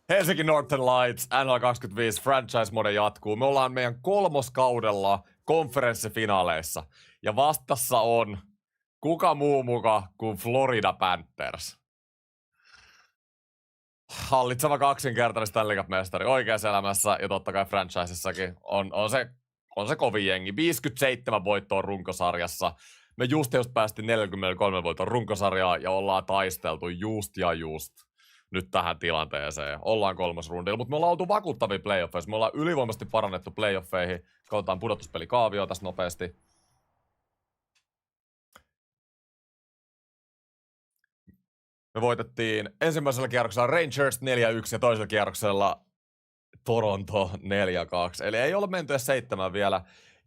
Helsinki Northern Lights, NHL 25 franchise mode jatkuu. Me ollaan meidän kolmoskaudella konferenssifinaaleissa. Ja vastassa on kuka muu muka kuin Florida Panthers. Hallitseva kaksinkertainen Stanley Cup-mestari oikeassa elämässä ja totta kai franchisessakin on se kovin jengi. 57 voittoa runkosarjassa. Me just päästiin 43 voiton runkosarjaa ja ollaan taisteltu just nyt tähän tilanteeseen. Ollaan kolmas rundilla, mutta me ollaan oltu vakuuttavia playoffeissa. Me ollaan ylivoimaisesti parannettu playoffeihin. Katsotaan pudotuspelikaavioa tässä nopeasti. Me voitettiin ensimmäisellä kierroksella Rangers 4-1 ja toisella kierroksella Toronto 4-2. Eli ei ole menty edes 7 vielä.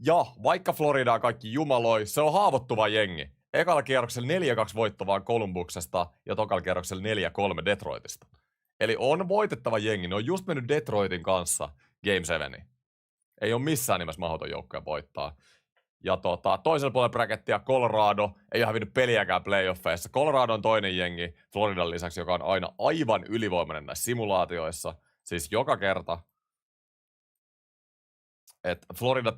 Ja vaikka Floridaa kaikki jumaloi, se on haavoittuva jengi. Ekalla kierroksella 4-2 voitto vaan Columbuksesta ja tokalla kierroksella 4-3 Detroitista. Eli on voitettava jengi. Ne on just mennyt Detroitin kanssa Game 7. Ei ole missään nimessä mahdoton joukkoja voittaa. Ja toisella puolella brackettia Colorado ei ole hävinnyt peliäkään playoffeissa. Colorado on toinen jengi Floridan lisäksi, joka on aina aivan ylivoimainen näissä simulaatioissa. Siis joka kerta. Että Florida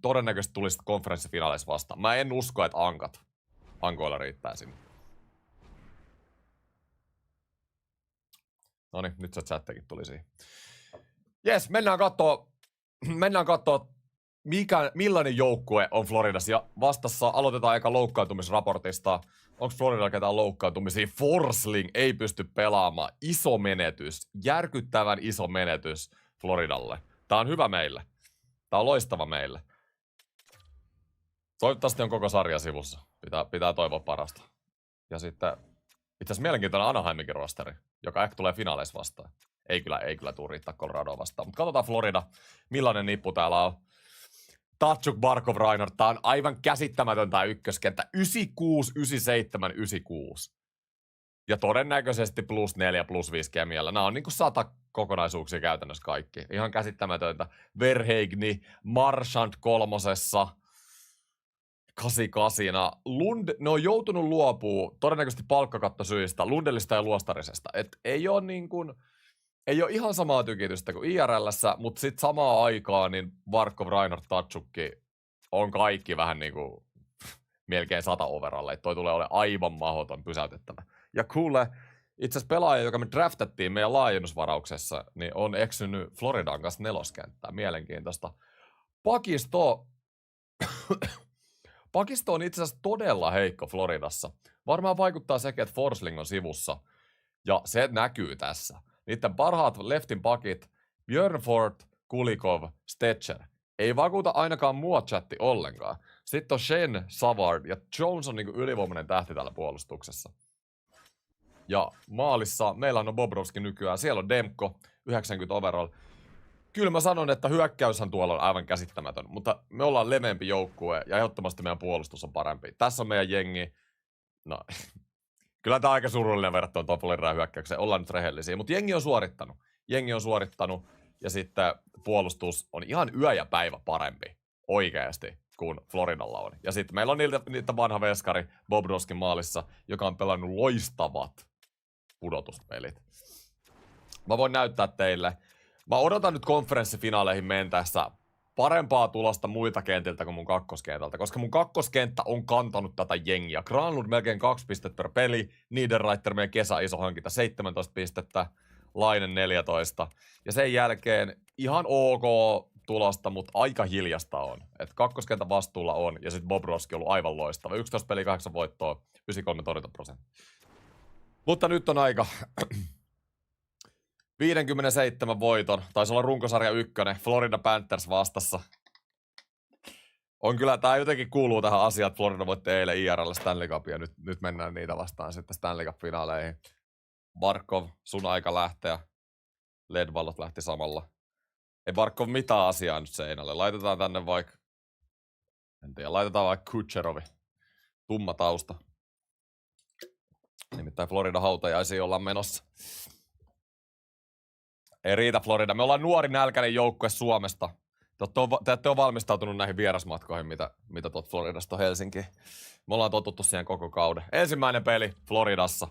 todennäköisesti tulisi konferenssifinaaleissa vastaan. Mä en usko, että Ankoilla riittää sinne. Noniin, nyt se chattekin tuli siihen. Jes, mennään kattoo millainen joukkue on Floridassa. Ja vastassa aloitetaan eka loukkaantumisraportista. Onko Floridalla ketään loukkaantumisia? Forsling ei pysty pelaamaan. Iso menetys. Järkyttävän iso menetys Floridalle. Tää on hyvä meille. Tää on loistava meille. Toivottavasti on koko sarja sivussa. Pitää toivoa parasta. Ja sitten itse asiassa mielenkiintoinen Anaheiminkin rosteri, joka ehkä tulee finaaleissa vastaan. Ei kyllä tule riittää Coloradoa vastaan. Mutta katsotaan Florida, millainen nippu täällä on. Tkachuk, Barkov, Reinhardt. Tää on aivan käsittämätön tää ykköskenttä. 96, 97, 96. Ja todennäköisesti +4, +5 kemialla. Nämä on niinku 100 kokonaisuuksia käytännössä kaikki. Ihan käsittämätöntä. Verheigni, Marchand kolmosessa. 88. Ne on joutunut luopuu todennäköisesti palkkakattosyistä, Lundellista ja Luostarisesta. Et ei ole ei ole ihan samaa tykitystä kuin IRL:ssä, mutta sitten samaan aikaan niin Barkov, Reinhardt, Tkachukki on kaikki vähän niinku melkein 100 overalle. Toi tulee olemaan aivan mahdoton pysäytettävä. Ja kuule, itse asiassa pelaaja, joka me draftattiin meidän laajennusvarauksessa, niin on eksynyt Floridan kanssa neloskenttää. Mielenkiintoista. Pakisto on itse asiassa todella heikko Floridassa. Varmaan vaikuttaa sekin, että Forsling on sivussa. Ja se näkyy tässä. Niiden parhaat leftin pakit, Björnfort, Kulikov, Stetcher. Ei vakuuta ainakaan mua chatti ollenkaan. Sitten on Shen, Savard ja Jones on niinku ylivoimainen tähti tällä puolustuksessa. Ja maalissa meillä on Bobrovski nykyään. Siellä on Demko, 90 overall. Kyllä mä sanon, että hyökkäyshän tuolla on aivan käsittämätön, mutta me ollaan leveämpi joukkue ja ehdottomasti meidän puolustus on parempi. Tässä on meidän jengi. No, kyllä tää on aika surullinen verrattuna tuon Floridan hyökkäykseen. Ollaan nyt rehellisiä, mutta jengi on suorittanut ja sitten puolustus on ihan yö ja päivä parempi oikeasti kuin Floridalla on. Ja sitten meillä on niitä vanha veskari Bobrovskin maalissa, joka on pelannut loistavat pudotuspelit. Mä voin näyttää teille. Mä odotan nyt konferenssifinaaleihin mentäessä parempaa tulosta muilta kentiltä kuin mun kakkoskentältä, koska mun kakkoskenttä on kantanut tätä jengiä. Granlund melkein 2 pistettä per peli, Niederreiter meidän kesäiso hankinta 17 pistettä, Lainen 14. Ja sen jälkeen ihan ok tulosta, mutta aika hiljasta on. Et kakkoskentän vastuulla on, ja sitten Bobrovski on ollut aivan loistava. 11 peli, 8 voittoa, 93 torjuntaprosentti. Mutta nyt on aika 57 voiton, taisi olla runkosarja 1, Florida Panthers vastassa. On kyllä, tää jotenkin kuuluu tähän asiaan, että Florida voitti eilen IRL Stanley Cupia, nyt mennään niitä vastaan sitten Stanley Cup-finaaleihin. Barkov, sun aika lähteä. Ledvallot lähti samalla. Ei Barkov mitään asiaa nyt seinälle. Laitetaan tänne vaikka, en tiedä, laitetaan vaikka Kucherovi. Tumma tausta. Nimittäin Florida hautajaisiin ollaan menossa. Ei riitä Florida. Me ollaan nuori nälkäinen joukkue Suomesta. Te ette ole valmistautunut näihin vierasmatkoihin, mitä tuot Floridasta on Helsinkiin. Me ollaan totuttu siihen koko kauden. Ensimmäinen peli Floridassa.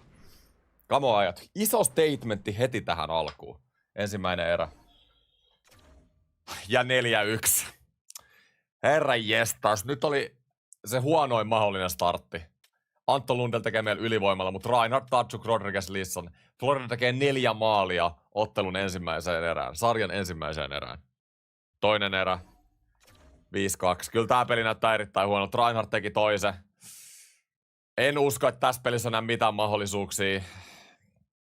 Kamoajat. Iso statementti heti tähän alkuun. Ensimmäinen erä. Ja 4-1. Herra jestas. Nyt oli se huonoin mahdollinen startti. Antto Lundell tekee meillä ylivoimalla, mutta Reinhard, Tkachuk, Rodriguez, Lisson. Florida tekee 4 maalia ottelun ensimmäiseen erään. Sarjan ensimmäiseen erään. Toinen erä. 5-2. Kyllä tää peli näyttää erittäin huonolta. Reinhard teki toisen. En usko, että tässä pelissä on enää mitään mahdollisuuksia.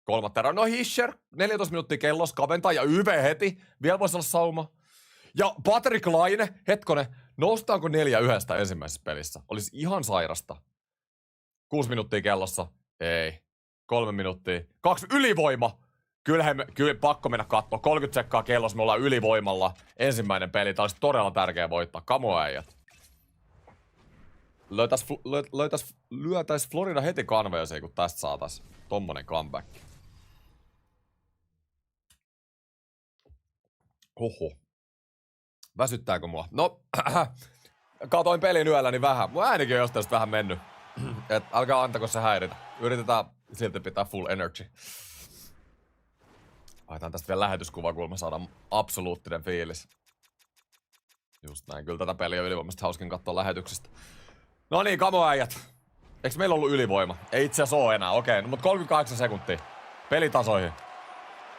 Kolmatta erää. No Hischer. 14 minuuttia kellos. Kaventaa ja Yve heti. Vielä voisi olla sauma. Ja Patrick Laine. Hetkonen. Noustaanko 4-1 ensimmäisessä pelissä? Olisi ihan sairasta. 6 minuuttia kellossa. Ei. 3 minuuttia. 2 ylivoima. Kyllä pakko mennä katsoa. 30 sekkaa kellossa. Me ollaan ylivoimalla. Ensimmäinen peli. Tää olisi todella tärkeä voittaa. Kamo äijät. Lyötäis Florida heti kanveeseen, kun tästä saatais tommonen comeback. Oho. Väsyttääkö mua? No, katoin pelin yöllä niin vähän. Mun äänikin on jostain vähän mennyt. Et älkää antako se häiritä. Yritetään silti pitää full energy. Laitan tästä vielä lähetyskuva, kun me saadaan absoluuttinen fiilis. Just näin. Kyllä tätä peliä on ylivoimasta hauskin katsoa lähetyksestä. No niin, kamoäijät. Eiks meillä ollut ylivoima? Ei itse asiassa oo enää, okei. No, mutta 38 sekuntia. Pelitasoihin.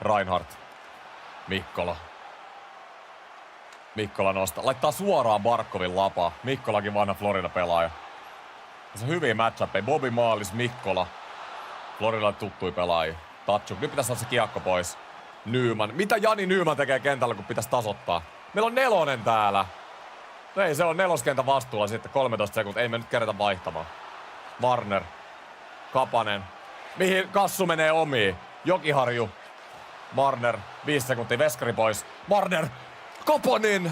Reinhard. Mikkola nostaa. Laittaa suoraan Barkovin lapaa. Mikkolakin vanha Florida-pelaaja. Se on hyviä match-upeja. Bobby Maalis, Mikkola. Floridalle tuttui pelaajia. Tkachuk. Nyt pitäisi saada se kiekko pois. Nyman. Mitä Jani Nyman tekee kentällä, kun pitäisi tasoittaa? Meillä on 4 täällä. No ei, se on 4 vastuulla sitten 13 sekuntia. Ei me nyt kerätä vaihtamaan. Warner. Kapanen. Mihin Kassu menee omiin? Jokiharju. Marner. 5 sekuntia. Veskari pois. Marner. Kapanen.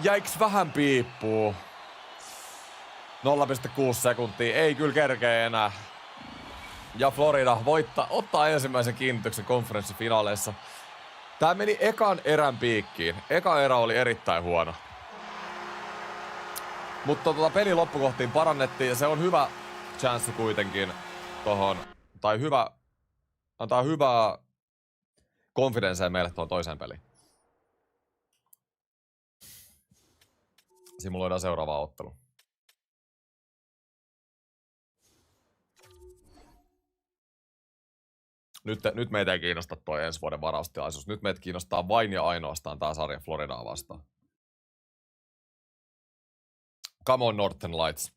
Jäiks vähän piippuu? 0,6 sekuntia. Ei kyllä kerkeä enää. Ja Florida ottaa ensimmäisen kiinnityksen konferenssifinaaleissa. Tää meni ekan erän piikkiin. Eka erä oli erittäin huono. Mutta pelin loppukohtiin parannettiin ja se on hyvä chanssi kuitenkin tohon. Tai antaa hyvää konfidenssiä meille tuohon toiseen peliin. Simuloidaan seuraava ottelu. Nyt meitä ei kiinnosta toi ensi vuoden varaustilaisuus. Nyt meitä kiinnostaa vain ja ainoastaan tää sarja Floridaa vastaan. Come on Northern Lights.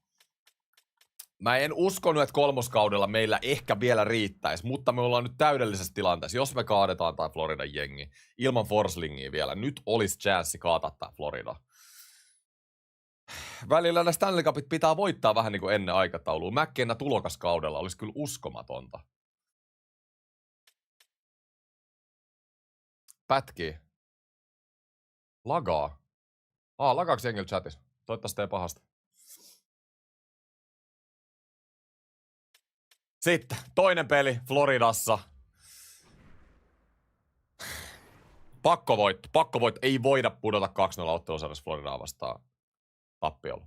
Mä en uskonut, että kolmoskaudella meillä ehkä vielä riittäisi, mutta me ollaan nyt täydellisessä tilanteessa. Jos me kaadetaan tää Floridan jengi ilman Forslingia vielä, nyt olisi chanssi kaataa tää Florida. Välillä nämä Stanley Cupit pitää voittaa vähän niin kuin ennen aikataulua. McKenna tulokaskaudella olisi kyllä uskomatonta. Pätkii. Lagaa. Lagaaks jengillä chatissa? Toivottavasti ei pahasta. Sitten toinen peli Floridassa. Pakko voitto. Ei voida pudota 2-0 ottelusarjassa Floridaa vastaan tappiolla.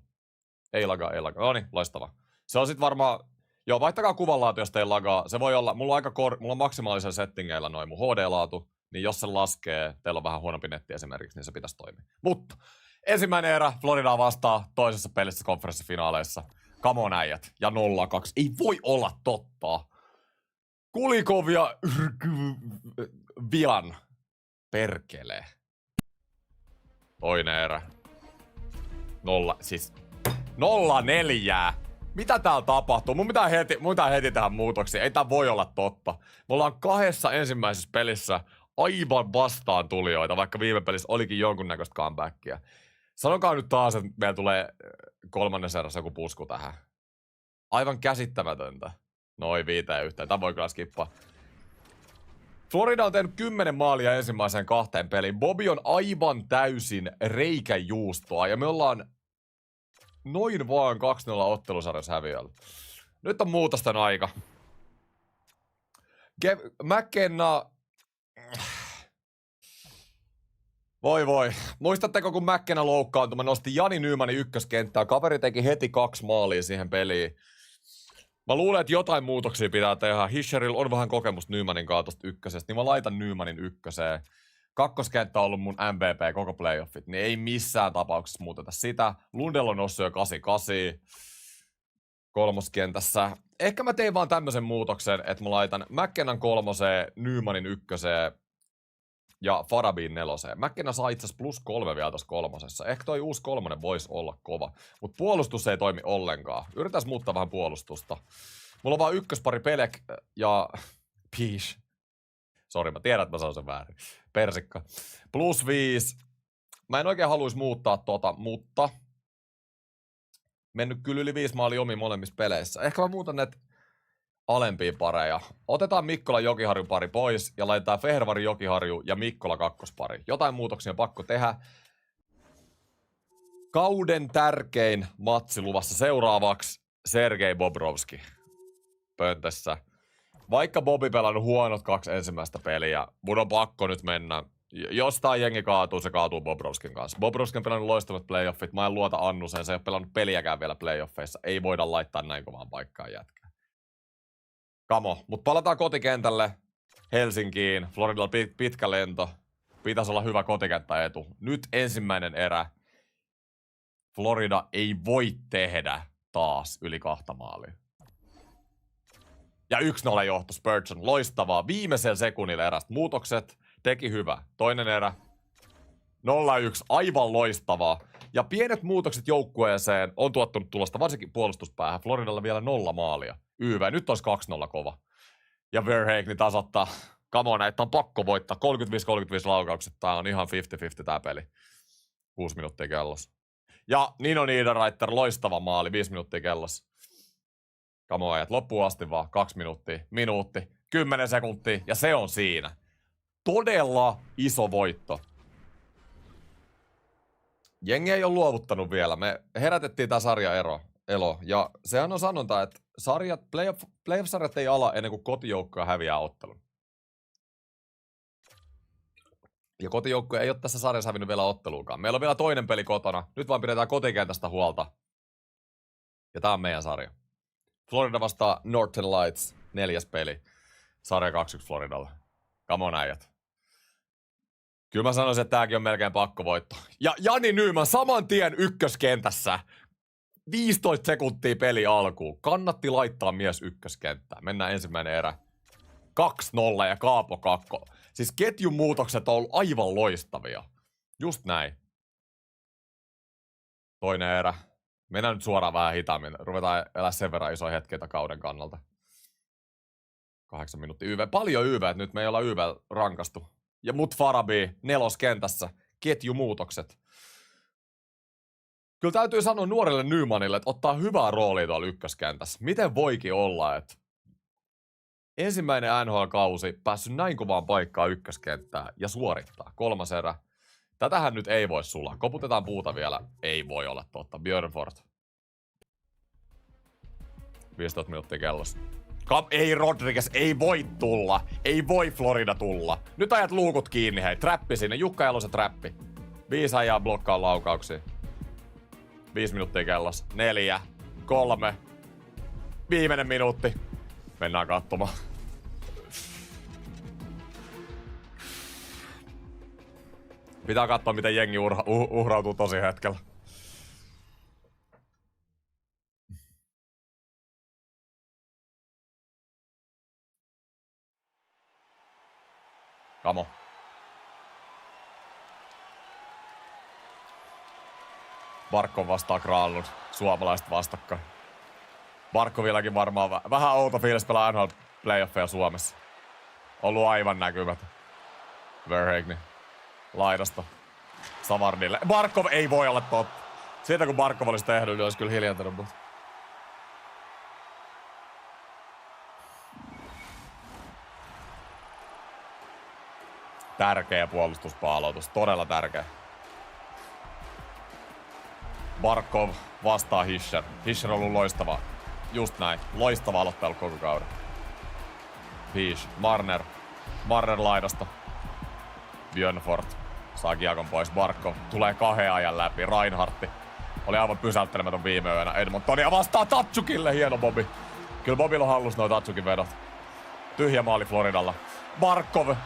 Ei lagaa. No niin, loistava. Se on sit varmaan... Joo, vaihtakaa kuvanlaatu, jos teillä lagaa. Se voi olla... Mulla on maksimaalisella settingeillä noin mun HD-laatu. Niin jos se laskee, teillä on vähän huonompi netti esimerkiksi, niin se pitäisi toimia. Mutta ensimmäinen erä Floridaa vastaan toisessa pelissä konferenssifinaaleissa. Come on äijät. Ja 0-2. Ei voi olla totta. Kulikov ja Vian. Perkele. Toinen erä. 0-4. Mitä täällä tapahtuu? Mun pitää heti tähän muutoksia. Ei tää voi olla totta. Me ollaan 2 ensimmäisessä pelissä aivan vastaan tulijoita, vaikka viime pelissä olikin jonkunnäköistä comebackia. Sanokaa nyt taas, että meillä tulee 3. erässä joku pusku tähän. Aivan käsittämätöntä. Noin 5-1. Tämä voi kyllä skippaa. Florida on tehnyt 10 maalia ensimmäiseen 2 peliin. Bobby on aivan täysin reikäjuustoa ja me ollaan noin vaan 2-0 ottelusarjassa häviöllä. Nyt on muutosten aika. McKenna... Voi. Muistatteko, kun McKenna loukkaantui? Mä nosti Jani Nymanin ykköskenttään. Kaveri teki heti 2 maalia siihen peliin. Mä luulen, että jotain muutoksia pitää tehdä. Hischerillä on vähän kokemusta Nymanin kaatosta ykkösestä, niin mä laitan Nymanin ykköseen. Kakkoskenttä on ollut mun MVP koko playoffit, niin ei missään tapauksessa muuteta sitä. Lundell on noussut jo 88 kolmoskentässä. Ehkä mä tein vaan tämmöisen muutoksen, että mä laitan McKennan kolmoseen, Nymanin ykköseen ja Farabin neloseen. McKenna saa itse asiassa +3 vielä tuossa kolmosessa. Ehkä toi uusi kolmonen voisi olla kova. Mutta puolustus ei toimi ollenkaan. Yritäis muuttaa vähän puolustusta. Mulla on vaan ykköspari Pelek ja Peach. Sori, mä tiedän, että mä sanon sen väärin. Persikka. +5. Mä en oikein haluaisi muuttaa mutta mennyt kyllä yli 5 maalia omiin molemmissa peleissä. Ehkä mä muutan näitä alempia pareja. Otetaan Mikkola Jokiharju pari pois ja laitetaan Fehervari Jokiharju ja Mikkola kakkospari. Jotain muutoksia on pakko tehdä. Kauden tärkein matsi luvassa seuraavaksi Sergei Bobrovski pöntössä. Vaikka Bobby pelannut huonot 2 ensimmäistä peliä, mun on pakko nyt mennä. Jos tää jengi kaatuu, se kaatuu Bobrovskin kanssa. Bobrovski on pelannut loistavat playoffit. Mä en luota Annuseen, se ei ole pelannut peliäkään vielä playoffeissa. Ei voida laittaa näin kovaan paikkaan jätkää. Kamo, mut palataan kotikentälle Helsinkiin. Floridalla pitkä lento. Pitäisi olla hyvä kotikenttäetu. Nyt ensimmäinen erä. Florida ei voi tehdä taas yli 2 maalia. Ja 1-0 johto Spurgeon. Loistavaa. Viimeisellä sekunnilla erästä muutokset. Teki hyvä. Toinen erä. 0-1. Aivan loistavaa. Ja pienet muutokset joukkueeseen on tuottanut tulosta, varsinkin puolustuspäähän. Floridalla vielä 0 maalia. YV. Nyt olisi 2-0 kova. Ja Verhaeghe tasoittaa. Come on, että on pakko voittaa. 35-35 laukaukset. Tää on ihan 50-50 tää peli. 6 minuuttia kellossa. Ja Nino Niederreiter, loistava maali. 5 minuuttia kellossa. Come on, ajat loppuun asti vaan. 2 minuuttia. Minuutti. 10 sekuntia. Ja se on siinä. Todella iso voitto. Jengi ei ole luovuttanut vielä. Me herätettiin tää sarja elo. Ja sehän on sanonta, että playoff-sarjat ei ala ennen kuin kotijoukkoja häviää ottelun. Ja kotijoukko ei ole tässä sarjassa hävinnyt vielä otteluunkaan. Meillä on vielä toinen peli kotona. Nyt vaan pidetään kotikentästä huolta. Ja tää on meidän sarja. Florida vastaa Northern Lights. 4. peli. Sarja 2-1 Floridalle. Come on, äijät. Kyllä mä sanoisin, että tääkin on melkein pakkovoitto. Ja Jani Nyman saman tien ykköskentässä. 15 sekuntia peli alkuun. Kannatti laittaa mies ykköskenttään. Mennään ensimmäinen erä. 2-0 ja Kaapo kakko. Siis ketjun muutokset on ollut aivan loistavia. Just näin. Toinen erä. Mennään nyt suoraan vähän hitaammin. Ruvetaan elää sen verran isoja hetkeitä kauden kannalta. 8 minuuttia YV. Paljon YV, että nyt me ei olla YV rankastu. Ja mut Farabi 4. kentässä. Ketjumuutokset. Kyllä täytyy sanoa nuorelle Nymanille, että ottaa hyvää roolia tuolla ykköskentässä. Miten voikin olla, että ensimmäinen NHL-kausi päässyt näin kovaan paikkaan ykköskenttään ja suorittaa. 3. erä. Tätähän nyt ei voi sulaa. Koputetaan puuta vielä. Ei voi olla totta. Björnford. 15 minuuttia kellossa. Ei Rodriguez, ei voi tulla. Ei voi Florida tulla. Nyt ajat luukut kiinni, hei. Trappi sinne. Jukka Jalosen trappi. 5 ajaa blokkaa laukauksia. 5 minuuttia kellossa. 4, 3. Viimeinen minuutti. Mennään katsomaan. Pitää katsoa, miten jengi uhrautuu tosi hetkellä. Kamo. Barkov vastaa Granlund. Suomalaiset vastakkain. Barkovillakin varmaan vähän outo fiilis pelaa NHL playoffeja Suomessa. Ollut aivan näkymätön. Verhaeghe. Laidasta. Savardille. Barkov ei voi olla totta. Siitä kun Barkov olisi tehnyt, niin olisi kyllä hiljentänyt. Mutta tärkeä puolustuspaalautus. Todella tärkeä. Barkov vastaa Hischer. Hischer on ollut loistava. Just näin. Loistava aloittelu koko kauden. Peach. Marner. Marner laidasta. Björnford. Saa kiekon pois. Barkov tulee 2 ajan läpi. Reinhardti oli aivan pysäyttelemätön viime yönä. Edmontonia vastaa Tatsukille. Hieno Bobby. Kyllä Bobilla hallus noi Tatsukin vedot. Tyhjä maali Floridalla. Barkov.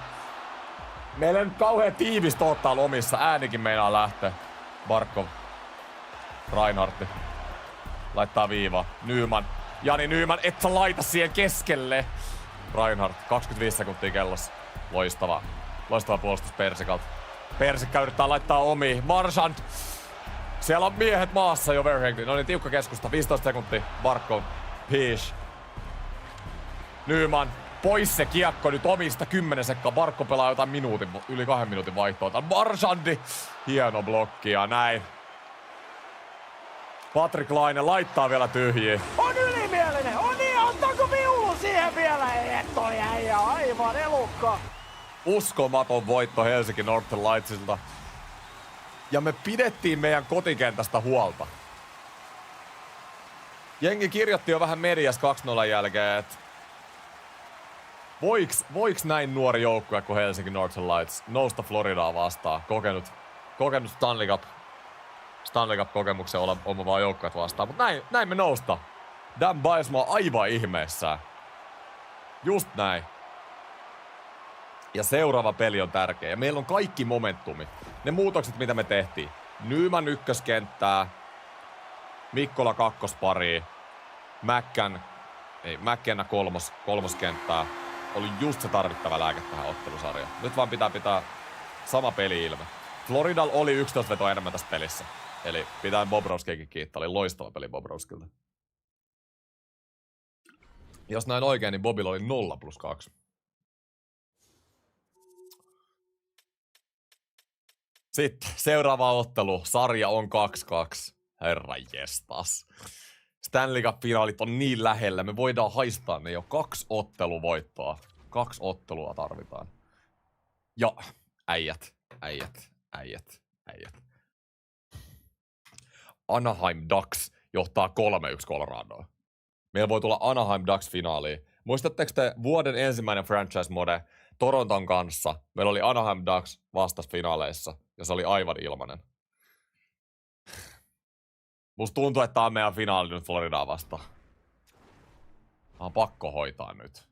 Meillä ei nyt kauhean tiivistä ottaa lomissa. Äänikin meinaa lähteä. Barkov. Reinhardti. Laittaa viivaa. Nyman. Jani Nyman, et sä laita siihen keskelle. Reinhardt, 25 sekuntia kellossa. Loistava puolustus Persikalta. Persikka yrittää laittaa omiin. Marchand. Siellä on miehet maassa jo Verhaeghe. No niin, tiukka keskusta. 15 sekuntia. Barkov. Pish. Nyman. Pois se kiekko nyt omista 10 sekkaa. Barkov pelaa jotain yli 2 minuutin vaihtoa. Marchandi. Hieno blokki ja näin. Patrik Laine laittaa vielä tyhjiä. On ylimielinen! On niin, ottaako viulu siihen vielä? Et toi äijä, aivan elukka! Uskomaton voitto Helsinki Northern Lightsilta. Ja me pidettiin meidän kotikentästä huolta. Jengi kirjoitti jo vähän mediassa 2-0 jälkeen, että voiks näin nuori joukkue kuin Helsinki Northern Lights nousta Floridaa vastaan? Kokenut Stanley Cup-kokemuksen omaavaa joukkueet vastaan. Mutta näin me nousta. Dan Baesma on aivan ihmeessään. Just näin. Ja seuraava peli on tärkeä. Ja meillä on kaikki momentumi. Ne muutokset, mitä me tehtiin. Nyman ykköskenttää. Mikkola kakkospari. McKenna kolmoskenttää. Oli just se tarvittava lääke tähän ottelusarjaan. Nyt vaan pitää sama peli-ilme. Floridal oli 11 vetoa enemmän tässä pelissä. Eli pitää Bobrovskiakin kiittää. Oli loistava peli Bobrovskilta. Jos näin oikein, niin Bobilla oli 0+2. Sitten seuraava ottelu. Sarja on 2-2. Herra jestas. Stanley Cup-finaalit on niin lähellä. Me voidaan haistaa ne jo 2 otteluvoittoa. 2 ottelua tarvitaan. Ja äijät. Anaheim Ducks johtaa 3-1 Coloradoa. Meillä voi tulla Anaheim Ducks-finaaliin. Muistatteko te vuoden ensimmäinen franchise-mode Toronton kanssa? Meillä oli Anaheim Ducks vastas finaaleissa ja se oli aivan ilmanen. Musta tuntuu, että tää on meidän finaali nyt Floridaa vastaan. Tää on pakko hoitaa nyt.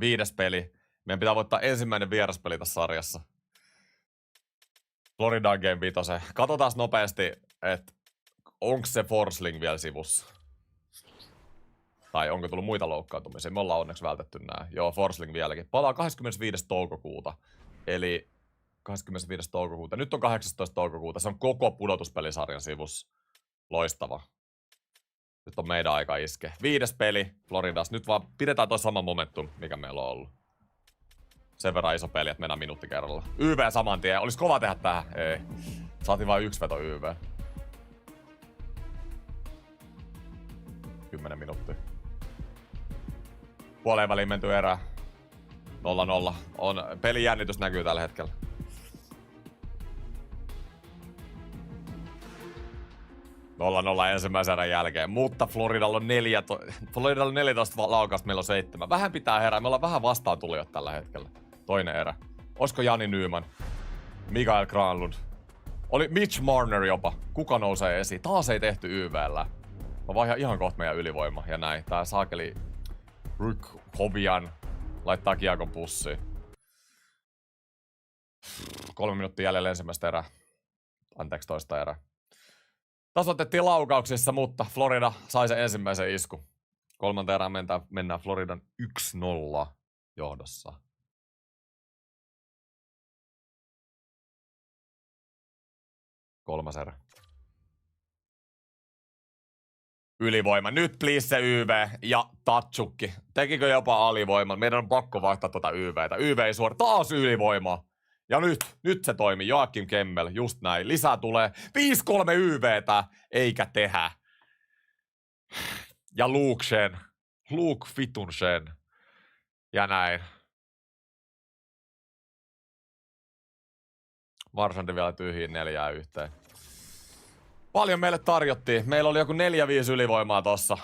5. peli. Meidän pitää voittaa ensimmäinen vieraspeli tässä sarjassa. Florida Game 5. Katsotaan nopeasti, että onko se Forsling vielä sivussa. Tai onko tullut muita loukkaantumisia. Me ollaan onneksi vältetty nää. Joo, Forsling vieläkin. Palaa 25. toukokuuta. Eli 25. toukokuuta. Nyt on 18. toukokuuta. Se on koko pudotuspelisarjan sivussa. Loistava. Nyt on meidän aika iske. 5. peli Floridas. Nyt vaan pidetään toi sama momentum, mikä meillä on ollut. Sen verran iso peli, että mennään minuutti kerralla. YV saman tien. Olis kova tehdä tähän. Ei. Saatiin vain 1 veto YV. 10 minuuttia. Puoleen väliin menty erää. 0-0. Pelin jännitys näkyy tällä hetkellä. Ensimmäisen erän jälkeen, mutta Floridalla on 14 laukasta, meillä on 7. Vähän pitää herää, me ollaan vähän vastaantulijat tällä hetkellä. Toinen erä. Olisiko Jani Nyman? Mikael Granlund? Oli Mitch Marner jopa. Kuka nousee esiin? Taas ei tehty YV:llä. Mä vaihan ihan kohta meidän ylivoima ja näin. Tää saakeli Rick Hovian laittaa kiekon pussiin. 3 minuuttia jäljellä ensimmäistä erää. Anteeksi, toista erää. Tasoitettiin laukauksissa, mutta Florida sai sen ensimmäisen isku. 3. erään mennään Floridan 1-0 johdossa. Kolmas erä. Ylivoima. Nyt please se YV ja Tatsukki. Tekikö jopa alivoiman? Meidän on pakko vaihtaa tuota YVtä. YV ei suora. Taas ylivoima. Ja nyt se toimii. Joakim Kemmel, just näin. Lisää tulee 5-3 YVtä, eikä tehdä. Ja Luke Fitunsen. Ja näin. Marchandi vielä tyhjiin 4-1. Paljon meille tarjottiin. Meillä oli joku 4-5 ylivoimaa tossa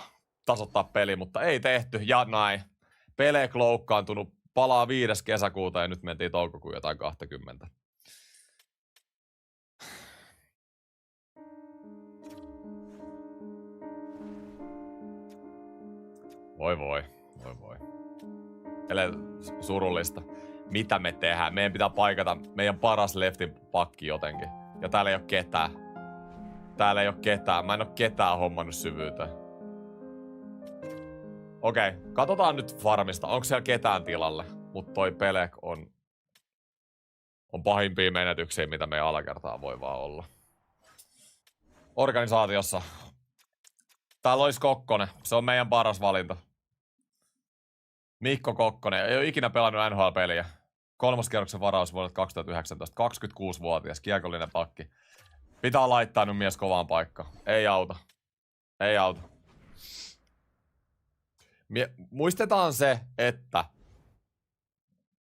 tasoittaa peli, mutta ei tehty. Ja näin. Pelek loukkaantunut. Palaa 5. kesäkuuta ja nyt mentiin toukokuun jotain 20. Voi. Ele surullista. Mitä me tehdään? Meidän pitää paikata meidän paras leftin pakki jotenkin. Ja täällä ei oo ketään. Mä en oo ketään hommannut syvyyteen. Okei, katsotaan nyt farmista. Onko siellä ketään tilalle? Mut toi Pelek on pahimpia menetyksiä, mitä meidän alakertaa voi vaan olla. Organisaatiossa. Täällä olisi Kokkonen. Se on meidän paras valinta. Mikko Kokkonen. Ei ole ikinä pelannut NHL-peliä. 3. kierroksen varaus vuodelta 2019. 26-vuotias. Kiekollinen pakki. Pitää laittaa nyt mies kovaan paikkaan. Ei auta. Muistetaan se, että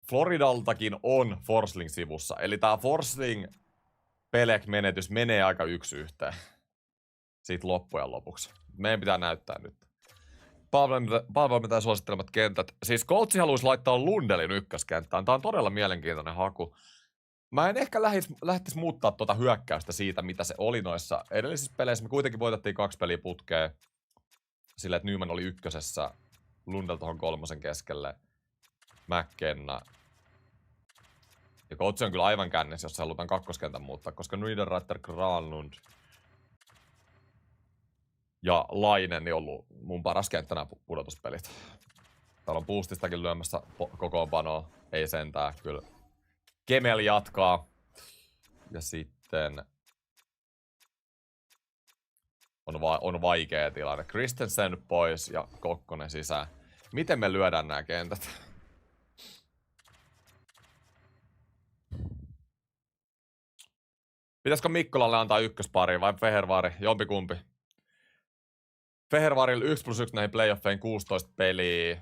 Floridaltakin on Forsling sivussa. Eli tää Forsling Pelek-menetys menee aika 1-1. Siitä loppujen lopuksi. Meidän pitää näyttää nyt. Pavel, mitä suosittelemat kentät. Siis Coltsi haluaisi laittaa Lundelin ykköskenttään. Tää on todella mielenkiintoinen haku. Mä en ehkä lähtisi muuttaa tuota hyökkäystä siitä, mitä se oli noissa edellisissä peleissä. Me kuitenkin voitettiin 2 peliä putkeen. Silleen, että Nyman oli ykkösessä. Lundell tuohon 3 keskelle. McKenna. Ja Coltsi on kyllä aivan kännessä, jos halutaan kakkoskentän muuttaa. Koska Niederreiter, Granlund ja Lainen niin ollut mun paras kenttä nämä pudotuspelit. Täällä on Boostistakin lyömässä kokoonpanoa. Ei sentään, kyllä. Kemel jatkaa. Ja sitten on vaikea tilanne. Christensen pois ja Kokkonen sisään. Miten me lyödään nämä kentät? Pitäisikö Mikkolalle antaa ykköspari vai Fehervari? Jompikumpi. Fehervarilla 1+1 näihin playoffeihin 16 peliä. +6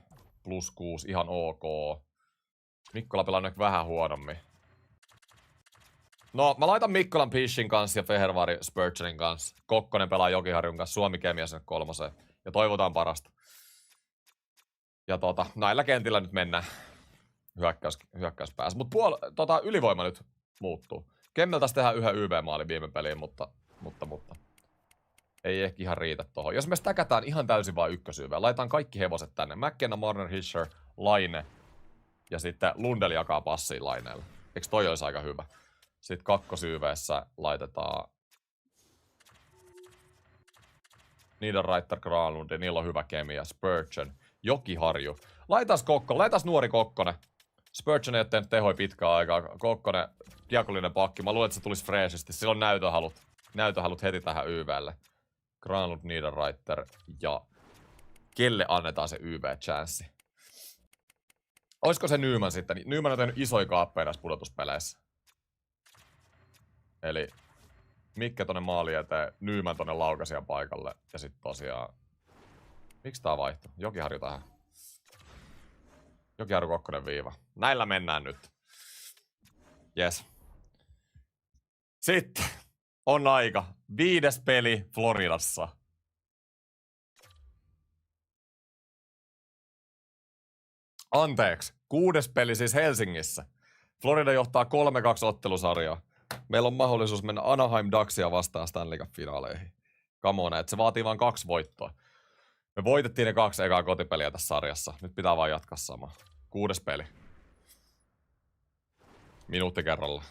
ihan ok. Mikkola pelaa nyt vähän huonommin. No, mä laitan Mikkolan Pishin kanssa ja Fehervari Spurgeonin kanssa. Kokkonen pelaa Jokiharjun kanssa, Suomi Kemia sinne 3. Ja toivotaan parasta. Ja näillä kentillä nyt mennään hyökkäyspäässä. Mut ylivoima nyt muuttuu. Kemmeltäs tehdään yhä YV-maali viime peliin, mutta ei ehkä ihan riitä tohon. Jos me stäkätään ihan täysin vaan ykkösyyveä, laitetaan kaikki hevoset tänne. McKenna, Marner, Hischer, Laine ja sitten Lundell jakaa passiin Laineelle. Eiks toi olisi aika hyvä? Sitten kakkosyyveessä laitetaan Niederreiter, Granlund, ja niillä on hyvä kemia. Spurgeon, Jokiharju. Laitas nuori Kokkonen. Spurgeon ei ole tehnyt tehoja pitkään aikaa. Kokkonen, kiekollinen pakki. Mä luulen, että se tulisi freesisti. Sillä on näytöhalut heti tähän YVlle. Granlund, Niederreiter ja kelle annetaan se YV-chanssi? Olisiko se Nyman sitten? Nyman on tehnyt isoja kaappeja näissä pudotuspeleissä. Eli Mikke tonne maali eteen, Nyman tonne laukasijan paikalle. Ja sit tosiaan... Miksi tää vaihtui? Jokiharju tähän. Jokiharju Kokkonen viiva. Näillä mennään nyt. Jes. Sitten on aika. 5. peli Floridassa. Anteeksi. 6. peli siis Helsingissä. Florida johtaa 3-2 ottelusarjaa. Meillä on mahdollisuus mennä Anaheim Ducksia vastaan Stanley Cup-finaaleihin. Come on, että se vaatii vain 2 voittoa. Me voitettiin ne 2 ekaa kotipeliä tässä sarjassa. Nyt pitää vaan jatkaa samaa. 6. peli. Minuutti kerralla.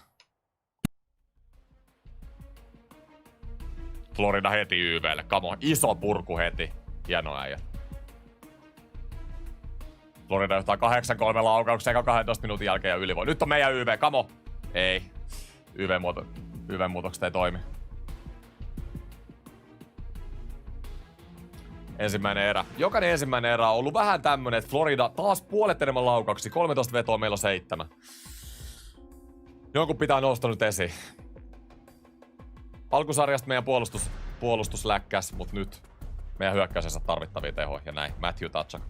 Florida heti YVlle. Come on, iso purku heti. Hieno äijä. Florida johtaa 8-3 laukauksen eka 12 minuutin jälkeen ja ylivoima. Nyt on meidän YV, come on. Ei. YV-muutokset ei toimi. Ensimmäinen erä. Jokainen ensimmäinen erä on ollut vähän tämmönen, että Florida taas puolet enemmän laukauksia. 13 vetoa, meillä on 7. Jonkun pitää nousta nyt esiin. Alkusarjasta meidän puolustus läkkäs, mut nyt meidän hyökkäys saa tarvittavia tehoja. Ja näin, Matthew Tkachuk.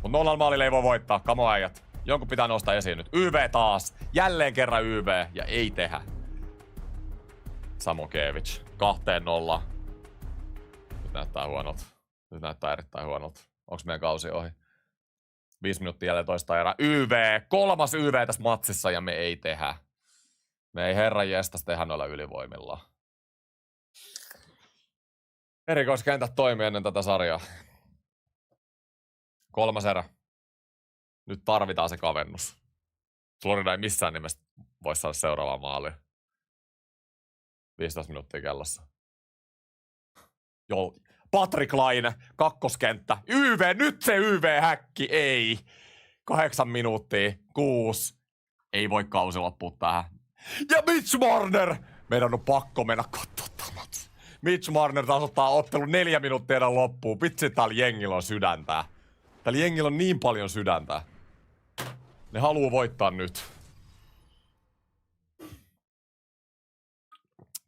Mut 0 maalilla ei voi voittaa, kamo äijät. Jonkun pitää nostaa esiin nyt. YV taas. Jälleen kerran YV. Ja ei tehdä. Samokevic. 2-0. Nyt näyttää huonolta. Nyt näyttää erittäin huonolta. Onks meidän kausi ohi? 5 minuuttia jälleen toista erää. YV. 3. YV tässä matsissa ja me ei tehdä. Me ei herran jestas tehdä noilla ylivoimilla. Erikoiskentät toimii ennen tätä sarjaa. 3. erä. Nyt tarvitaan se kavennus. Florida ei missään nimessä voi saada seuraavaa maalia. 15 minuuttia kellossa. Joo. Patrick Laine, kakkoskenttä. YV, nyt se YV-häkki, ei. 8 minuuttia, 6. Ei voi kausi loppua tähän. Ja Mitch Marner! Meidän on pakko mennä katsomaan. Mitch Marner taas ottaa ottelun 4 minuuttia ennen loppuun. Vitsi, täällä jengillä on sydäntä. Täällä jengillä on niin paljon sydäntä. Ne haluu voittaa nyt.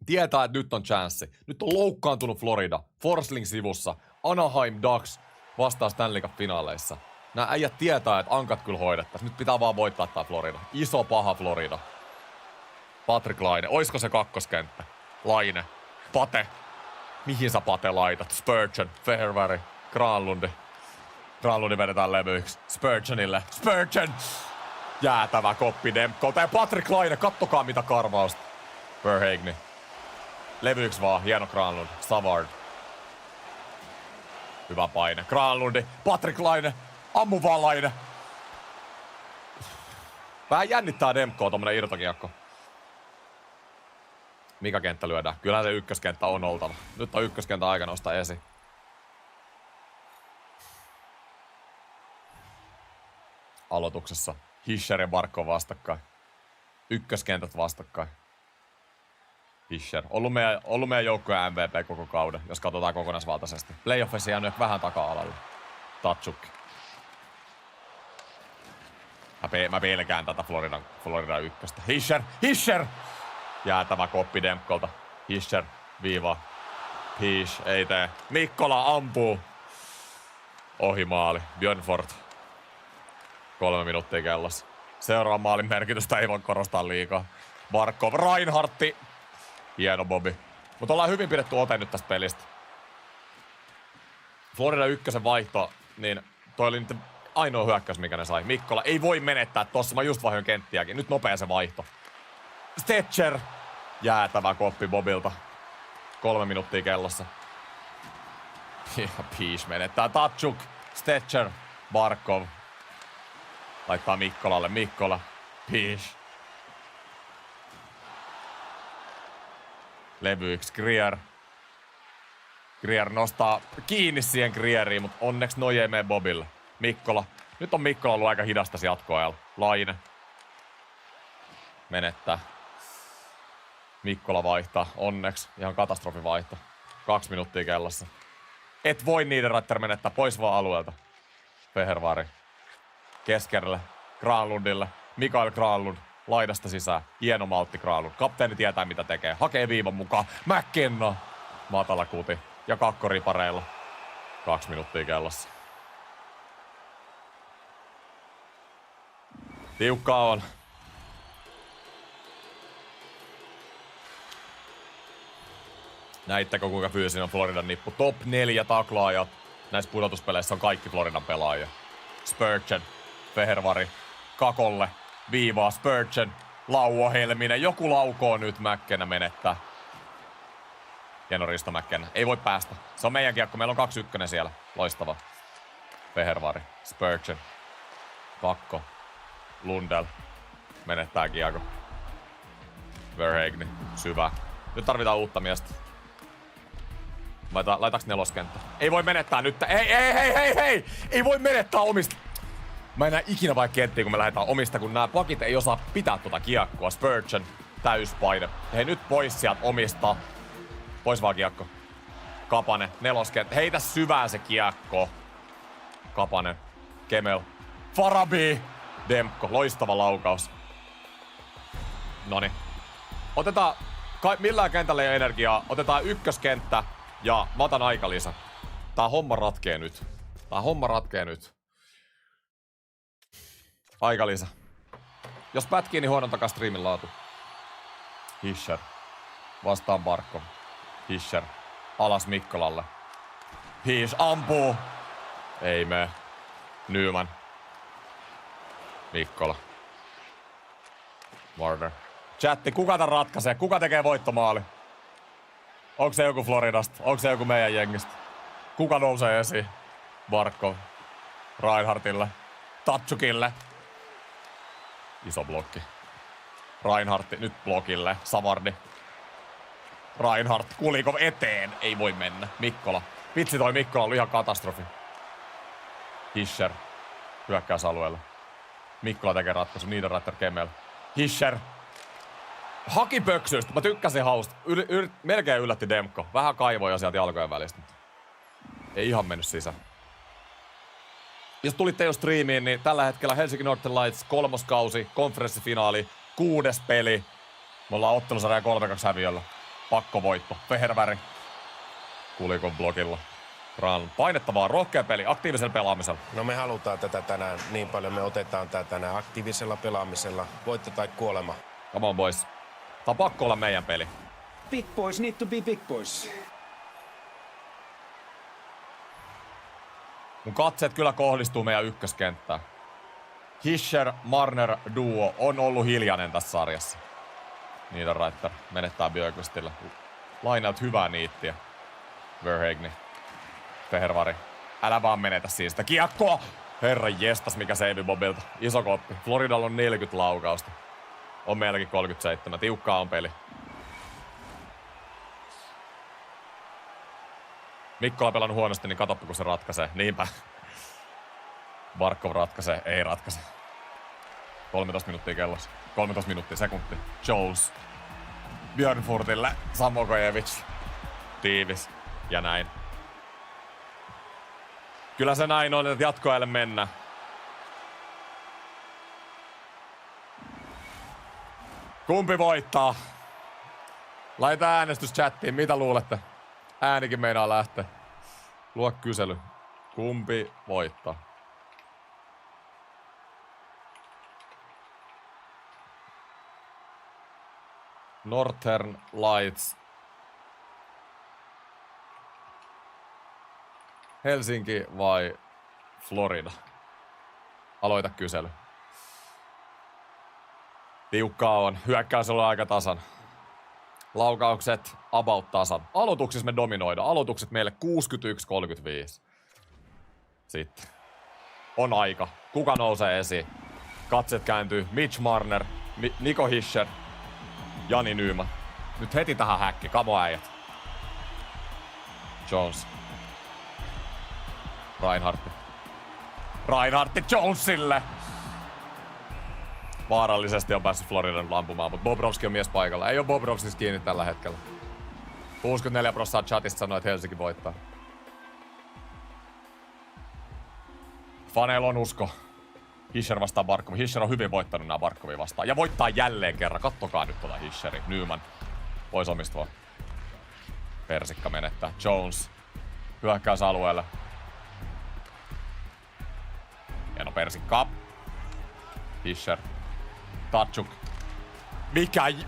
Tietää, että nyt on chanssi. Nyt on loukkaantunut Florida. Forsling sivussa. Anaheim Ducks vastaa Stanley Cup-finaaleissa. Nämä äijät tietää, että ankat kyllä hoidettaisiin. Nyt pitää vaan voittaa tää Florida. Iso paha Florida. Patrick Laine. Oisko se kakkoskenttä? Laine. Pate. Mihin sä Pate laitat? Spurgeon. Fairbury. Granlundi. Granlundi vedetään levyiksi. Spurgeonille. Spurgeon! Jäätävä koppi Demkolta. Ja Patrick Laine. Kattokaa mitä karvausta. Verhaeghe. Levyiksi vaan. Hieno Granlund. Savard. Hyvä paine. Granlundi. Patrick Laine. Ammu vaan Laine. Vähän jännittää Demkoa tommonen irtokiekko. Mikä kenttä lyödään? Kyllähän se ykköskenttä on oltava. Nyt on ykköskenttä aika nostaa esiin. Aloituksessa Hischer ja Barkov vastakkain. Ykköskentät vastakkain. Hischer. Ollut meidän joukkueen MVP koko kauden, jos katsotaan kokonaisvaltaisesti. Playoffissa jäänyt vähän taka-alalle. Tkachuk. Mä pelkään tätä Florida ykköstä. Hischer! Hischer! Jäätävä koppi Demkolta. Hischer viiva. Pish ei tee. Mikkola ampuu. Ohi maali. Björnfort. 3 minuuttia kellossa. Seuraavan maalin merkitystä ei voi korostaa liikaa. Barkov. Reinhardti. Hieno Bobby. Mutta ollaan hyvin pidetty ote nyt tästä pelistä. Florida ykkösen vaihto, niin toi oli nyt ainoa hyökkäys, mikä ne sai. Mikkola ei voi menettää tossa. Mä just vaihdoin kenttiäkin. Nyt nopea se vaihto. Stetcher. Jäätävä koppi Bobilta. 3 minuuttia kellossa. Ja Pish menettää. Tkachuk. Stetcher. Barkov. Laittaa Mikkolalle. Mikkola. Pish. Levyiksi Grier. Grier nostaa kiinni siihen Grieriin, mutta onneksi noi ei mene Bobille. Mikkola. Nyt on Mikkola ollut aika hidasta jatkoajalla. Laine. Menettää. Mikkola vaihtaa. Onneksi. Ihan katastrofivaihto. 2 minuuttia kellossa. Et voi Niederreiter menettää. Pois vaan alueelta. Fehervari. Keskelle. Granlundille. Mikael Granlund. Laidasta sisään. Hieno maltti Granlund. Kapteeni tietää mitä tekee. Hakee viivan mukaan. McKenna. Matala kuti. Ja kakkoripareilla. 2 minuuttia kellossa. Tiukkaa on. Näittekö kuinka fyysinen on Floridan nippu? Top 4 taklaajat. Näissä pudotuspeleissä on kaikki Floridan pelaajia. Spurgeon. Fehervari. Kakolle. Viivaa Spurgeon. Lauo Helminen. Joku laukoo nyt. McKenna menettää. Hieno Risto McKenna. Ei voi päästä. Se on meidän kiekko. Meillä on 2-1 siellä. Loistava. Fehervari. Spurgeon. Kakko. Lundell. Menettää kiekko. Verhaeghe. Syvä. Nyt tarvitaan uutta miestä. Laitaks neloskenttä? Ei voi menettää nyt. Hei! Ei voi menettää omista. Mä en näe ikinä vaikka kenttiä, kun me lähdetään omista, kun nämä pakit ei osaa pitää tuota kiekkoa. Spurgeon, täyspaine. Hei nyt pois sieltä omista. Pois vaan kiekko. Kapanen, neloskenttä. Heitä syvään se kiekko. Kapanen, Kemel. Farabi! Demko, loistava laukaus. Noniin. Otetaan, millään kentällä ei ole energiaa. Otetaan ykköskenttä ja mä otan aikalisä. Tää homma ratkee nyt. Aikalisä. Jos pätkii, niin huonontakaa striimin laatu. Hischer. Vastaan Barkov. Hischer. Alas Mikkolalle. Hiis ampuu. Ei mene. Nyman. Mikkola. Marner. Chatti, kuka tän ratkaisee? Kuka tekee voittomaali? Onko se joku Floridasta? Onko se joku meidän jengistä? Kuka nousee esiin? Barkov. Reinhardtille. Tatsukille. Iso blokki. Reinhardt nyt blokille. Savardi. Reinhardt. Kulikov eteen. Ei voi mennä. Mikkola. Vitsi toi Mikkola oli ihan katastrofi. Hischer. Hyökkäysalueella. Mikkola tekee ratkaisu. Niederreiter Kemmel. Hischer. Haki pöksyistä. Mä tykkäsin hausta. Melkein yllätti Demko. Vähän kaivoi jo sieltä jalkojen välistä. Ei ihan mennyt sisään. Jos tulitte jo striimiin, niin tällä hetkellä Helsinki Northern Lights 3. kausi, konferenssifinaali, 6. peli. Me ollaan ottelusarja 3-2 häviöllä. Pakkovoitto. Feherväri. Kulikon blogilla. Painettavaa, rohkea peli, aktiivisella pelaamisella. No me halutaan tätä tänään niin paljon, me otetaan tätä tänään aktiivisella pelaamisella. Voitto tai kuolema. Come on boys. Tää on pakko olla meidän peli. Big boys need to be big boys. Mun katseet kyllä kohdistuu meidän ykköskenttään. Hischer-Marner duo on ollut hiljainen tässä sarjassa. Niederreiter menettää Björkvistillä. Lainaat hyvää niittiä. Verhegni. Fehervari. Älä vaan menetä siinä sitä kiekkoa! Herran jestas, mikä seivi Bobilta. Iso koppi. Floridalla on 40 laukausta. On meilläkin 37. Tiukkaa on peli. Mikko on pelannut huonosti, niin katoppa kun se ratkaisee. Niinpä. Barkov ratkaisee. Ei ratkaise. 13 minuuttia kellossa. 13 minuuttia sekuntia. Jones. Björnfurtille. Samokojevic. Tiivis. Ja näin. Kyllä se näin on, että jatkoajalle mennään. Kumpi voittaa? Laita äänestys chattiin, mitä luulette? Äänikin meinaa lähteä. Luo kysely. Kumpi voittaa? Northern Lights. Helsinki vai Florida? Aloita kysely. Tiukkaa on. Hyökkäys on aika tasan. Laukaukset about tasan. Aloituksissa me dominoidaan. Aloitukset meille 61-35. Sitten. On aika. Kuka nousee esiin? Katset kääntyy. Mitch Marner, Nico Hischer, Jani Nyman. Nyt heti tähän häkki. Kamo äijät. Jones. Reinhardt Jonesille. Vaarallisesti on päässyt Floridan ampumaan, mutta Bobrovski on mies paikalla. Ei ole Bobrovskis kiinni tällä hetkellä. 64% chatista sanoo, että Helsinki voittaa. Faneilla on usko. Hischer vastaan Barkov. Hischer on hyvin voittanut nämä Barkovia vastaan. Ja voittaa jälleen kerran. Kattokaa nyt tuota Hischeri. Nyman. Pois omistua. Persikka menettää. Jones. Hyökkäysalueelle. Hieno Persikka. Hischer. Tatsuk.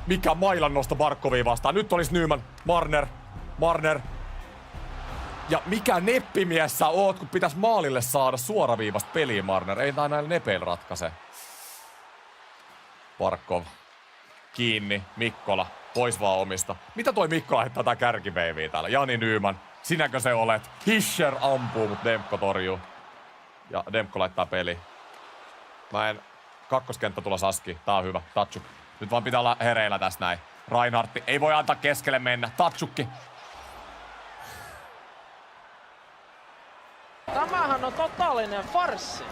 Mikä mailan nosto Barkovia vastaan? Nyt olisi Nyman. Marner. Ja mikä neppimies sä oot, kun pitäis maalille saada suoraviivasta peliä, Marner. Ei tää näillä nepeillä ratkaise. Barkov. Kiinni. Mikkola. Pois vaan omista. Mitä toi Mikkola heittää tää kärkiveiviä täällä? Jani Nyman. Sinäkö se olet? Hischer ampuu, mut Demko torjuu. Ja Demko laittaa peli. Kakkoskenttä tulla Saski. Tää on hyvä. Tatsuk. Nyt vaan pitää olla hereillä tässä näin. Reinhardt. Ei voi antaa keskelle mennä. Tatsukki. Tämähän on totaalinen farssi.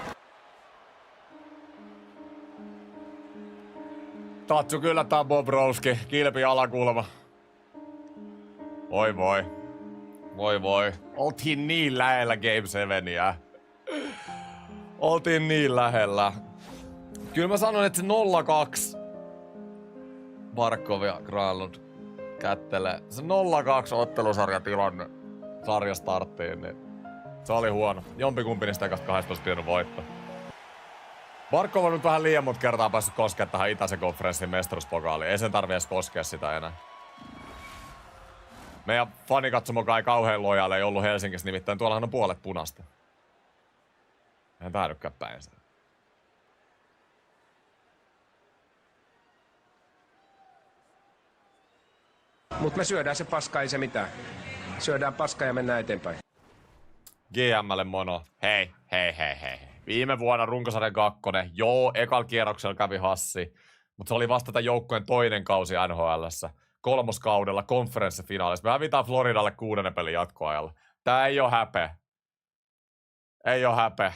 Tatsu kyllä tää Bobrovski. Kilpi alakulma. Voi. Oltiin niin lähellä Game 7:iä. Oltiin niin lähellä. Kyllä mä sanon, että se 0-2 Barkov ja Granlund kättelee. Se 0-2 ottelusarjatilanne sarja starttiin, niin se oli huono. Jompikumpi niistä ekasta 2 pitänyt voittaa. Barkov on nyt vähän liian monta kertaa päässyt koskemaan tähän itäisen konferenssin mestaruuspokaaliin. Ei sen tarvii edes koskea sitä enää. Meidän fanikatsomokaan ei kauhean lojalle ei ollut Helsingissä, nimittäin tuollahan on puolet punasta. Eihän tää nytkään päin sitä. Mut me syödään se paska, ei se mitään. Syödään paska ja mennään eteenpäin. GM:lle mono. Hei. Viime vuonna runkosarjan 2. Joo, ekalla kierroksella kävi hassi. Mutta se oli vasta tämän joukkueen toinen kausi NHL:ssä. 3. kaudella konferenssifinaalissa. Me hävitään Floridalle 6. pelin jatkoajalla. Tää ei oo häpeä. Ei oo häpeä.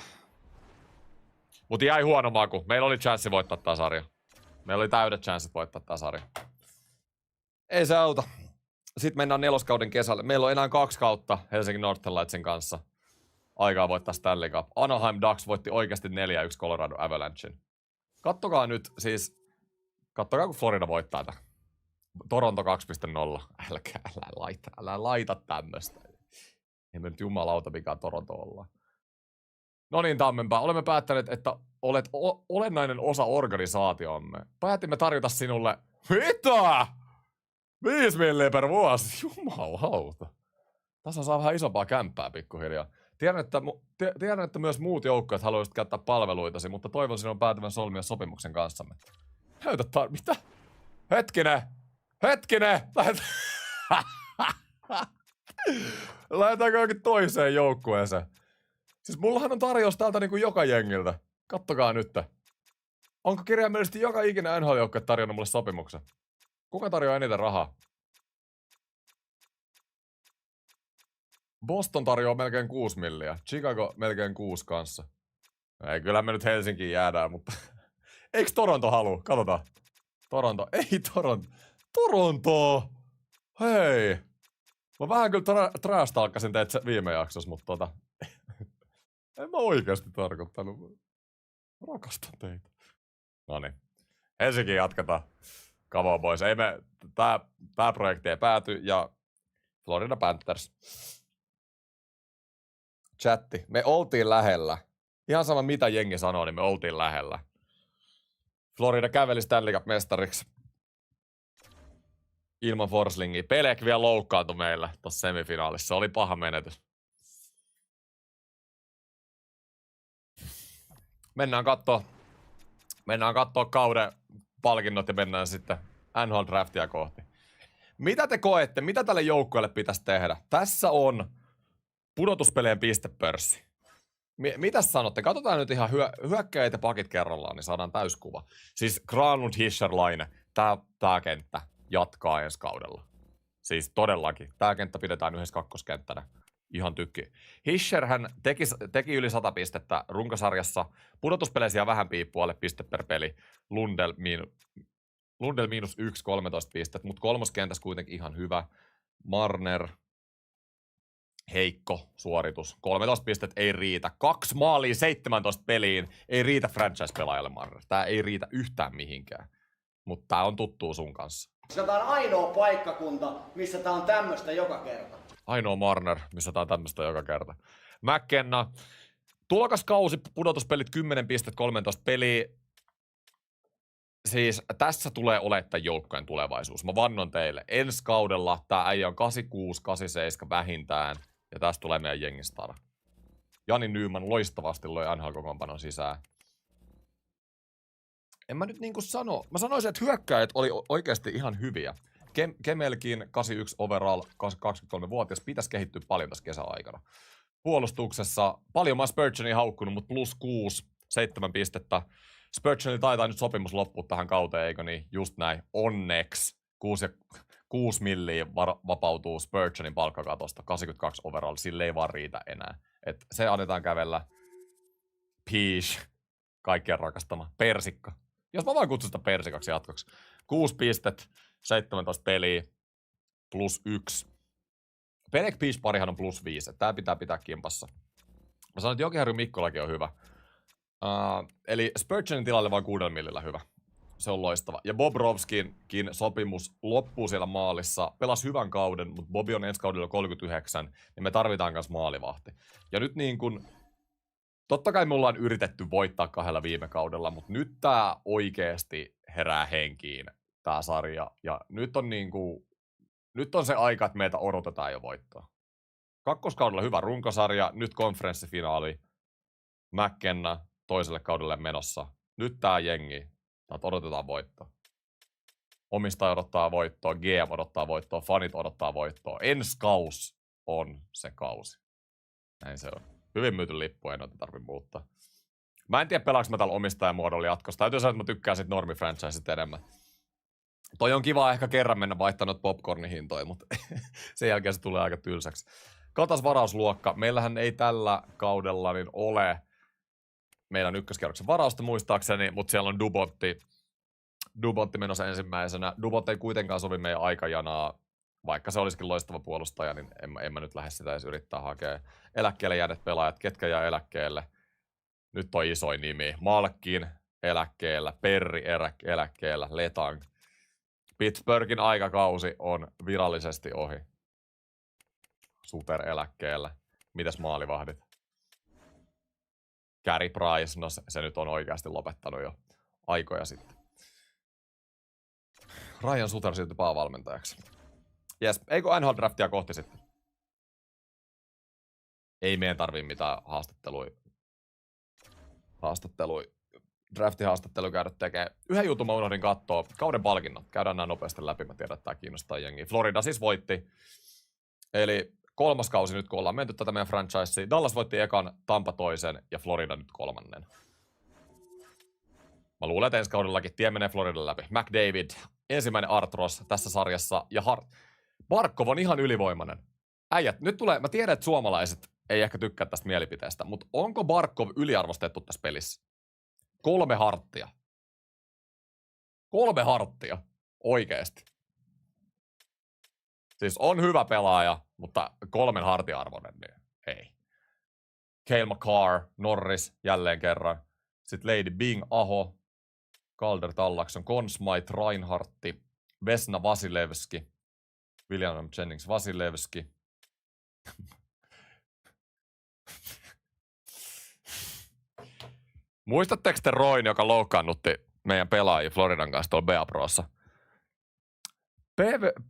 Mut jäi huono maku. Meillä oli chanssi voittaa tää sarja. Meillä oli täydet chanssit voittaa tää sarja. Ei se auta. Sitten mennään 4. kauden kesälle. Meillä on enää 2 kautta Helsingin Northern Lightsin kanssa aikaa voittaa Stanley Cup. Anaheim Ducks voitti oikeasti 4-1 Colorado Avalanchein. Kattokaa nyt, siis kattokaa kun Florida voittaa tää. Toronto 2.0. Älä laita tämmöstä. Ei me nyt jumalauta mikä Toronto ollaan. No niin, Tammenpää. Olemme päättäneet, että olet olennainen osa organisaatiomme. Päätimme tarjota sinulle... Mitä? 5 milliä per vuosi. Jumalauta. Tässä saa vähän isompaa kämppää pikkuhiljaa. Tiedän, että myös muut joukkueet haluaisivat käyttää palveluitasi, mutta toivon sinun päätyvän solmia sopimuksen kanssamme. Mitä? Hetkinen! Lähetäänkö jokin toiseen joukkueeseen? Siis mullahan on tarjous täältä niinku joka jengiltä. Kattokaa nyt. Onko kirjaimellisesti joka ikinen NHL-joukkue tarjonnut mulle sopimuksen? Kuka tarjoaa eniten rahaa? Boston tarjoaa melkein 6 milliä. Chicago melkein 6 kanssa. Ei, kyllä me nyt Helsinkiin jäädään, mutta... Eiks Toronto halua? Katsotaan. Toronto. Ei Toronto. Toronto! Hei! Mä vähän kyllä trash-talkkasin teitä viime jaksossa, mutta en mä oikeasti tarkoittanut. Rakastan teitä. Noniin. Helsinkiin jatketaan. Come on boys. Ei me... Tää projekti ei pääty ja... Florida Panthers. Chatti. Me oltiin lähellä. Ihan sama mitä jengi sanoo, niin me oltiin lähellä. Florida käveli Stanley Cup -mestariksi. Ilman Forslingia. Pelek vielä loukkaantui meillä tossa semifinaalissa. Se oli paha menetys. Mennään kattoo kauden palkinnot ja mennään sitten NHL-draftia kohti. Mitä te koette? Mitä tälle joukkueelle pitäisi tehdä? Tässä on pudotuspelien pistepörssi. Mitäs sanotte? Katsotaan nyt ihan hyökkäjät ja pakit kerrallaan, niin saadaan täyskuva. Siis Granlund, Hischier, Laine. Tää kenttä jatkaa ensi kaudella. Siis todellakin. Tää kenttä pidetään yhdessä kakkoskenttänä. Ihan tykki. Hischier hän teki yli 100 pistettä runkosarjassa. Pudotuspeleissä vähän piippuu alle piste per peli. Lundell -1, 13 pistettä, mutta kolmoskentässä kuitenkin ihan hyvä. Marner, heikko suoritus. 13 pistettä ei riitä. 2 maalia 17 peliin. Ei riitä franchise-pelaajalle, Marner. Tää ei riitä yhtään mihinkään. Mutta tää on tuttuu sun kanssa. Tää on ainoa paikkakunta, missä tää on tämmöstä joka kerta. Ainoa Marner, missä tää on tämmöstä joka kerta. McKenna. Tulokaskausi, pudotuspelit 10 pistettä, 13 peliä. Siis tässä tulee olemaan joukkojen tulevaisuus. Mä vannon teille. Ensi kaudella tää äijä on 86, 87 vähintään. Ja tästä tulee meidän jengistara. Jani Nyman loistavasti loi NHL-kokoonpanon sisään. En mä nyt niinku sano. Mä sanoisin, että hyökkäjät oli oikeasti ihan hyviä. Kemelkin 81 overall, 23-vuotias, pitäisi kehittyä paljon tässä kesäaikana. Puolustuksessa paljon mä Spurgeonia haukkunut, mutta +6, 7 pistettä. Spurgeonilla taitaa nyt sopimus loppua tähän kauteen, eikö niin? Just näin. Onneksi 6 milliä vapautuu Spurgeonin palkkakatosta. 82 overall, sille ei vaan riitä enää. Et se annetaan kävellä. Peach, kaikkien rakastama. Persikka. Jos mä vaan kutsun sitä persikaksi jatkoksi. 6 pistettä, 17 peliä, +1. Pelek Peach parihan on +5. Tää pitää kimpassa. Mä sanoin, että Jokiharju Mikkolakin on hyvä. Eli Spurgeonin tilalle vaan 6 millillä hyvä. Se on loistava. Ja Bobrovskinkin sopimus loppuu siellä maalissa. Pelasi hyvän kauden, mutta Bobby on ensi kaudella 39, niin me tarvitaan myös maalivahti. Ja nyt niin kun... Totta kai me ollaan yritetty voittaa 2 viime kaudella, mutta nyt tää oikeesti herää henkiin, tää sarja. Ja nyt on niinku... Nyt on se aika, että meitä odotetaan jo voittoa. Kakkoskaudella hyvä runkosarja, nyt konferenssifinaali. McKenna toiselle kaudelle menossa. Nyt tää jengi. Täältä odotetaan voittoa. Omistaja odottaa voittoa, GM odottaa voittoa, fanit odottaa voittoa. Ensi kaus on se kausi. Näin se on. Hyvin myyty lippu, ei noita tarvitse muuttaa. Mä en tiedä, pelaanko mä tällä omistajamuodolla jatkossa. Täytyy sanoa, että mä tykkään sit normifranchiseit enemmän. Toi on kiva ehkä kerran mennä vaihtanut popcornihintoja, mutta sen jälkeen se tulee aika tylsäksi. Katas varausluokka. Meillähän ei tällä kaudella niin ole meidän ykköskierroksen varausta muistaakseni, mutta siellä on Dubotti menossa ensimmäisenä. Dubot ei kuitenkaan sovi meidän aikajanaa, vaikka se olisikin loistava puolustaja, niin en mä nyt lähde sitä edes yrittää hakea. Eläkkeelle jääneet pelaajat, ketkä jää eläkkeelle? Nyt on isoin nimi. Malkin eläkkeellä, Perri eläkkeellä, Letang. Pittsburghin aikakausi on virallisesti ohi. Suter eläkkeellä. Mitäs maalivahdit? Carey Price, no se nyt on oikeasti lopettanut jo aikoja sitten. Ryan Suter siirtyi päävalmentajaksi. Jes, eikö NHL draftia kohti sitten? Ei meidän tarvii mitään draftihaastattelua käydä tekemään. Yhden jutun mä unohdin katsoa. Kauden palkinnot. Käydään nämä nopeasti läpi. Mä tiedän, että tää kiinnostaa jengiä. Florida siis voitti. Eli 3. kausi nyt, kun ollaan menty tätä meidän franchisea. Dallas voitti ekan, Tampa toisen ja Florida nyt 3. Mä luulen, että ensi kaudellakin tie menee Floridan läpi. McDavid, ensimmäinen Artros tässä sarjassa. Ja Barkov on ihan ylivoimainen. Äijät, nyt tulee, mä tiedän, että suomalaiset ei ehkä tykkää tästä mielipiteestä, mutta onko Barkov yliarvostettu tässä pelissä? 3 harttia. 3 harttia. Oikeesti. Siis on hyvä pelaaja, mutta 3 hartia-arvoinen, niin ei. Cale Makar, Norris jälleen kerran. Sitten Lady Bing, Aho, Calder Tallakson, Conn Smythe, Reinhardti, Vesna Vasilevski, William Jennings Vasilevski. Muistatteko te Roin, joka loukkaannutti meidän pelaajia Floridan kanssa tuolla BA-Prossa?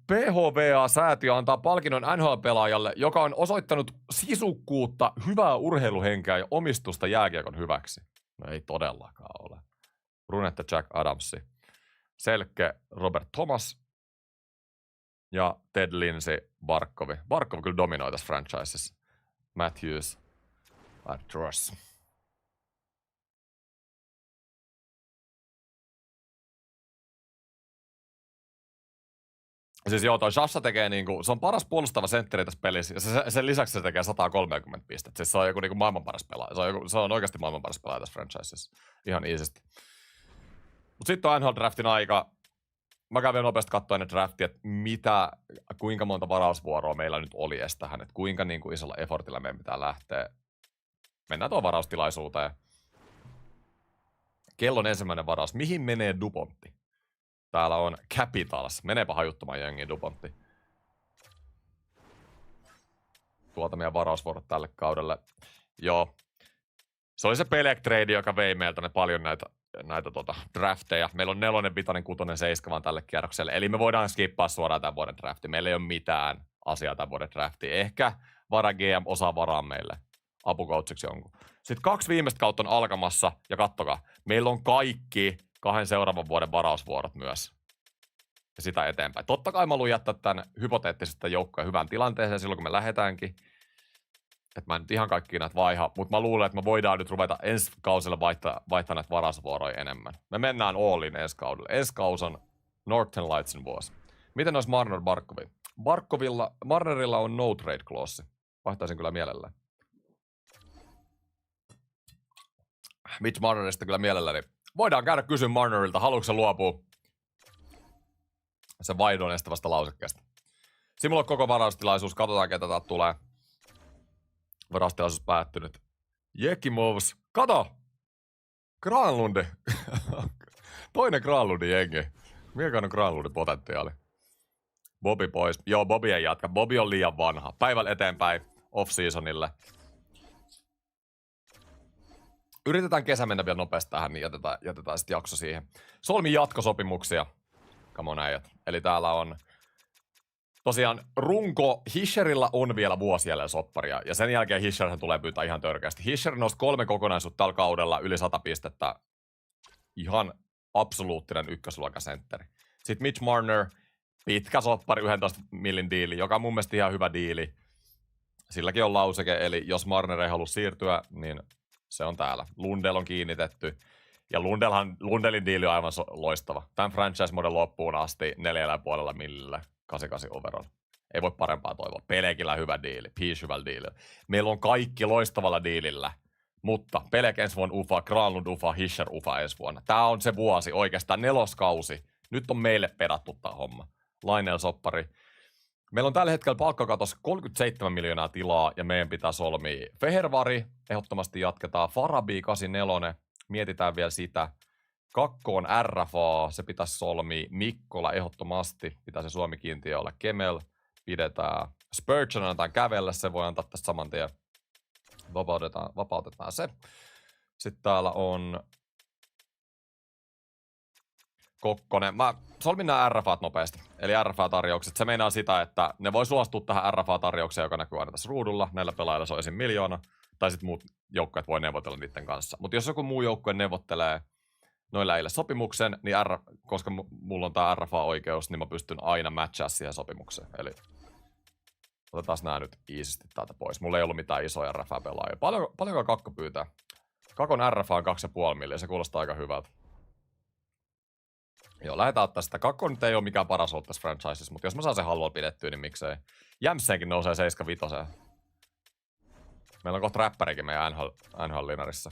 PHVA-säätiö antaa palkinnon NHL-pelaajalle, joka on osoittanut sisukkuutta, hyvää urheiluhenkeä ja omistusta jääkiekon hyväksi. No ei todellakaan ole. Brunette Jack Adamsi. Selke Robert Thomas ja Ted Lindsay Barkovi. Barkov kyllä dominoi tässä franchisessa. Matthews. Artros. Siis joo, toi Shasha tekee niinku, se on paras puolustava sentteri tässä pelissä, ja sen lisäksi se tekee 130 pistettä. Siis se on joku niinku maailman paras pelaaja. Se on oikeasti maailman paras pelaaja tässä franchisessa. Ihan easysti. Mut sitten on NHL-draftin aika. Mä kävin nopeasti katsoen ne draftia, että kuinka monta varausvuoroa meillä nyt oli edes tähän, että kuinka niinku isolla effortilla meidän pitää lähteä. Mennään tuon varaustilaisuuteen. Kellon ensimmäinen varaus. Mihin menee Dupontti? Täällä on Capitals. Meneepä hajuttamaan jengiin Dupontti. Tuolta meidän varausvuorot tälle kaudelle. Joo. Se oli se Pelek trade, joka vei meiltä ne paljon näitä drafteja. Meillä on 4, 5, 6, 7 vaan tälle kierrokselle. Eli me voidaan skippaa suoraan tämän vuoden drafti. Meillä ei ole mitään asiaa tämän vuoden draftiin. Ehkä vara GM osaa varaa meille apukoutsiksi jonkun. Sitten 2 viimeistä kautta on alkamassa. Ja kattokaa, meillä on kaikki 2 seuraavan vuoden varausvuorot myös. Ja sitä eteenpäin. Totta kai mä haluan jättää tämän hypoteettisesta joukkoja hyvään tilanteeseen silloin, kun me lähdetäänkin. Että mä en nyt ihan kaikki näitä vaiha, mutta mä luulen, että me voidaan nyt ruveta ensi kausille vaihtaa näitä varausvuoroja enemmän. Me mennään all in ensi kaudelle. Ensi kaus on Northern Lightsin vuosi. Miten olisi Marner Barkovi? Marnerilla on no trade clause. Vaihtaisin kyllä mielellään. Mitch Marnerista kyllä mielelläni. Voidaan käydä kysyä Marnerilta, haluatko se luopua sen vaihdon estävästä lausekkeesta. Simulla on koko varaustilaisuus, katsotaan ketä täältä tulee. Varaustilaisuus päättynyt. Jekimovs, kato! Granlundi. Toinen Granlundin jengi. Mikä on Granlundin potentiaali? Bobby pois. Joo, Bobby ei jatka. Bobby on liian vanha. Päivällä eteenpäin off-seasonille. Yritetään kesä mennä vielä nopeasti tähän, niin jätetään sitten jakso siihen. Solmi jatkosopimuksia. Come on äijät. Eli täällä on tosiaan runko. Hischerillä on vielä vuosi jäljellä sopparia. Ja sen jälkeen Hischerhän tulee pyytää ihan törkeästi. Hischer nosti 3 kokonaisuutta tällä kaudella yli 100 pistettä. Ihan absoluuttinen ykkösluokan sentteri. Sitten Mitch Marner, pitkä soppari, 11 millin diili, joka on mun mielestä ihan hyvä diili. Silläkin on lauseke, eli jos Marner ei halua siirtyä, niin Se on täällä. Lundell on kiinnitetty. Ja Lundelin diili on aivan loistava. Tämän franchise-model loppuun asti 4,5 millillä 88 overall. Ei voi parempaa toivoa. Pelekillä hyvä diili. Peach hyvällä diilillä. Meillä on kaikki loistavalla diilillä. Mutta Pelek ensi vuonna ufa, Granlund ufa, Hischer ufa ensi vuonna. Tää on se vuosi, oikeastaan 4. kausi. Nyt on meille pedattu tää homma. Lainel-soppari. Meillä on tällä hetkellä palkkakatos 37 miljoonaa tilaa ja meidän pitää solmia Fehervari. Ehdottomasti jatketaan. Farabi 84. Mietitään vielä sitä. Kakkoon RFA. Se pitäisi solmia. Mikkola ehdottomasti. Pitää se Suomi-kiintiö olla. Kemel pidetään. Spurgeon annetaan kävellä. Se voi antaa tästä saman tien. Vapautetaan se. Sitten täällä on Kokkonen. Mä solmin nämä RFAt nopeasti. Eli RFA-tarjoukset. Se meinaa sitä, että ne voi suostua tähän RFA-tarjoukseen, joka näkyy aina tässä ruudulla. Näillä pelaajilla se on esim. 1 miljoona. Tai sitten muut joukkueet voi neuvotella niiden kanssa. Mutta jos joku muu joukkue neuvottelee noilla äijillä sopimuksen, niin koska mulla on tää RFA-oikeus, niin mä pystyn aina matchaa siihen sopimukseen. Eli otetaan nämä nyt iisisti täältä pois. Mulla ei ollut mitään isoja RFA-pelaajia. Paljonko Kakko pyytää? Kakon RFA on 2,5 miljoonaa. Se kuulostaa aika hyvältä. Joo, lähdetään ottaa sitä. Kakko nyt ei ole mikään paras ollut tässä franchisessa, mutta jos mä saan sen hallulla pidettyä, niin miksei. Jämseenkin nousee 75. Meillä on kohta räppärikin meidän NHL-linarissa.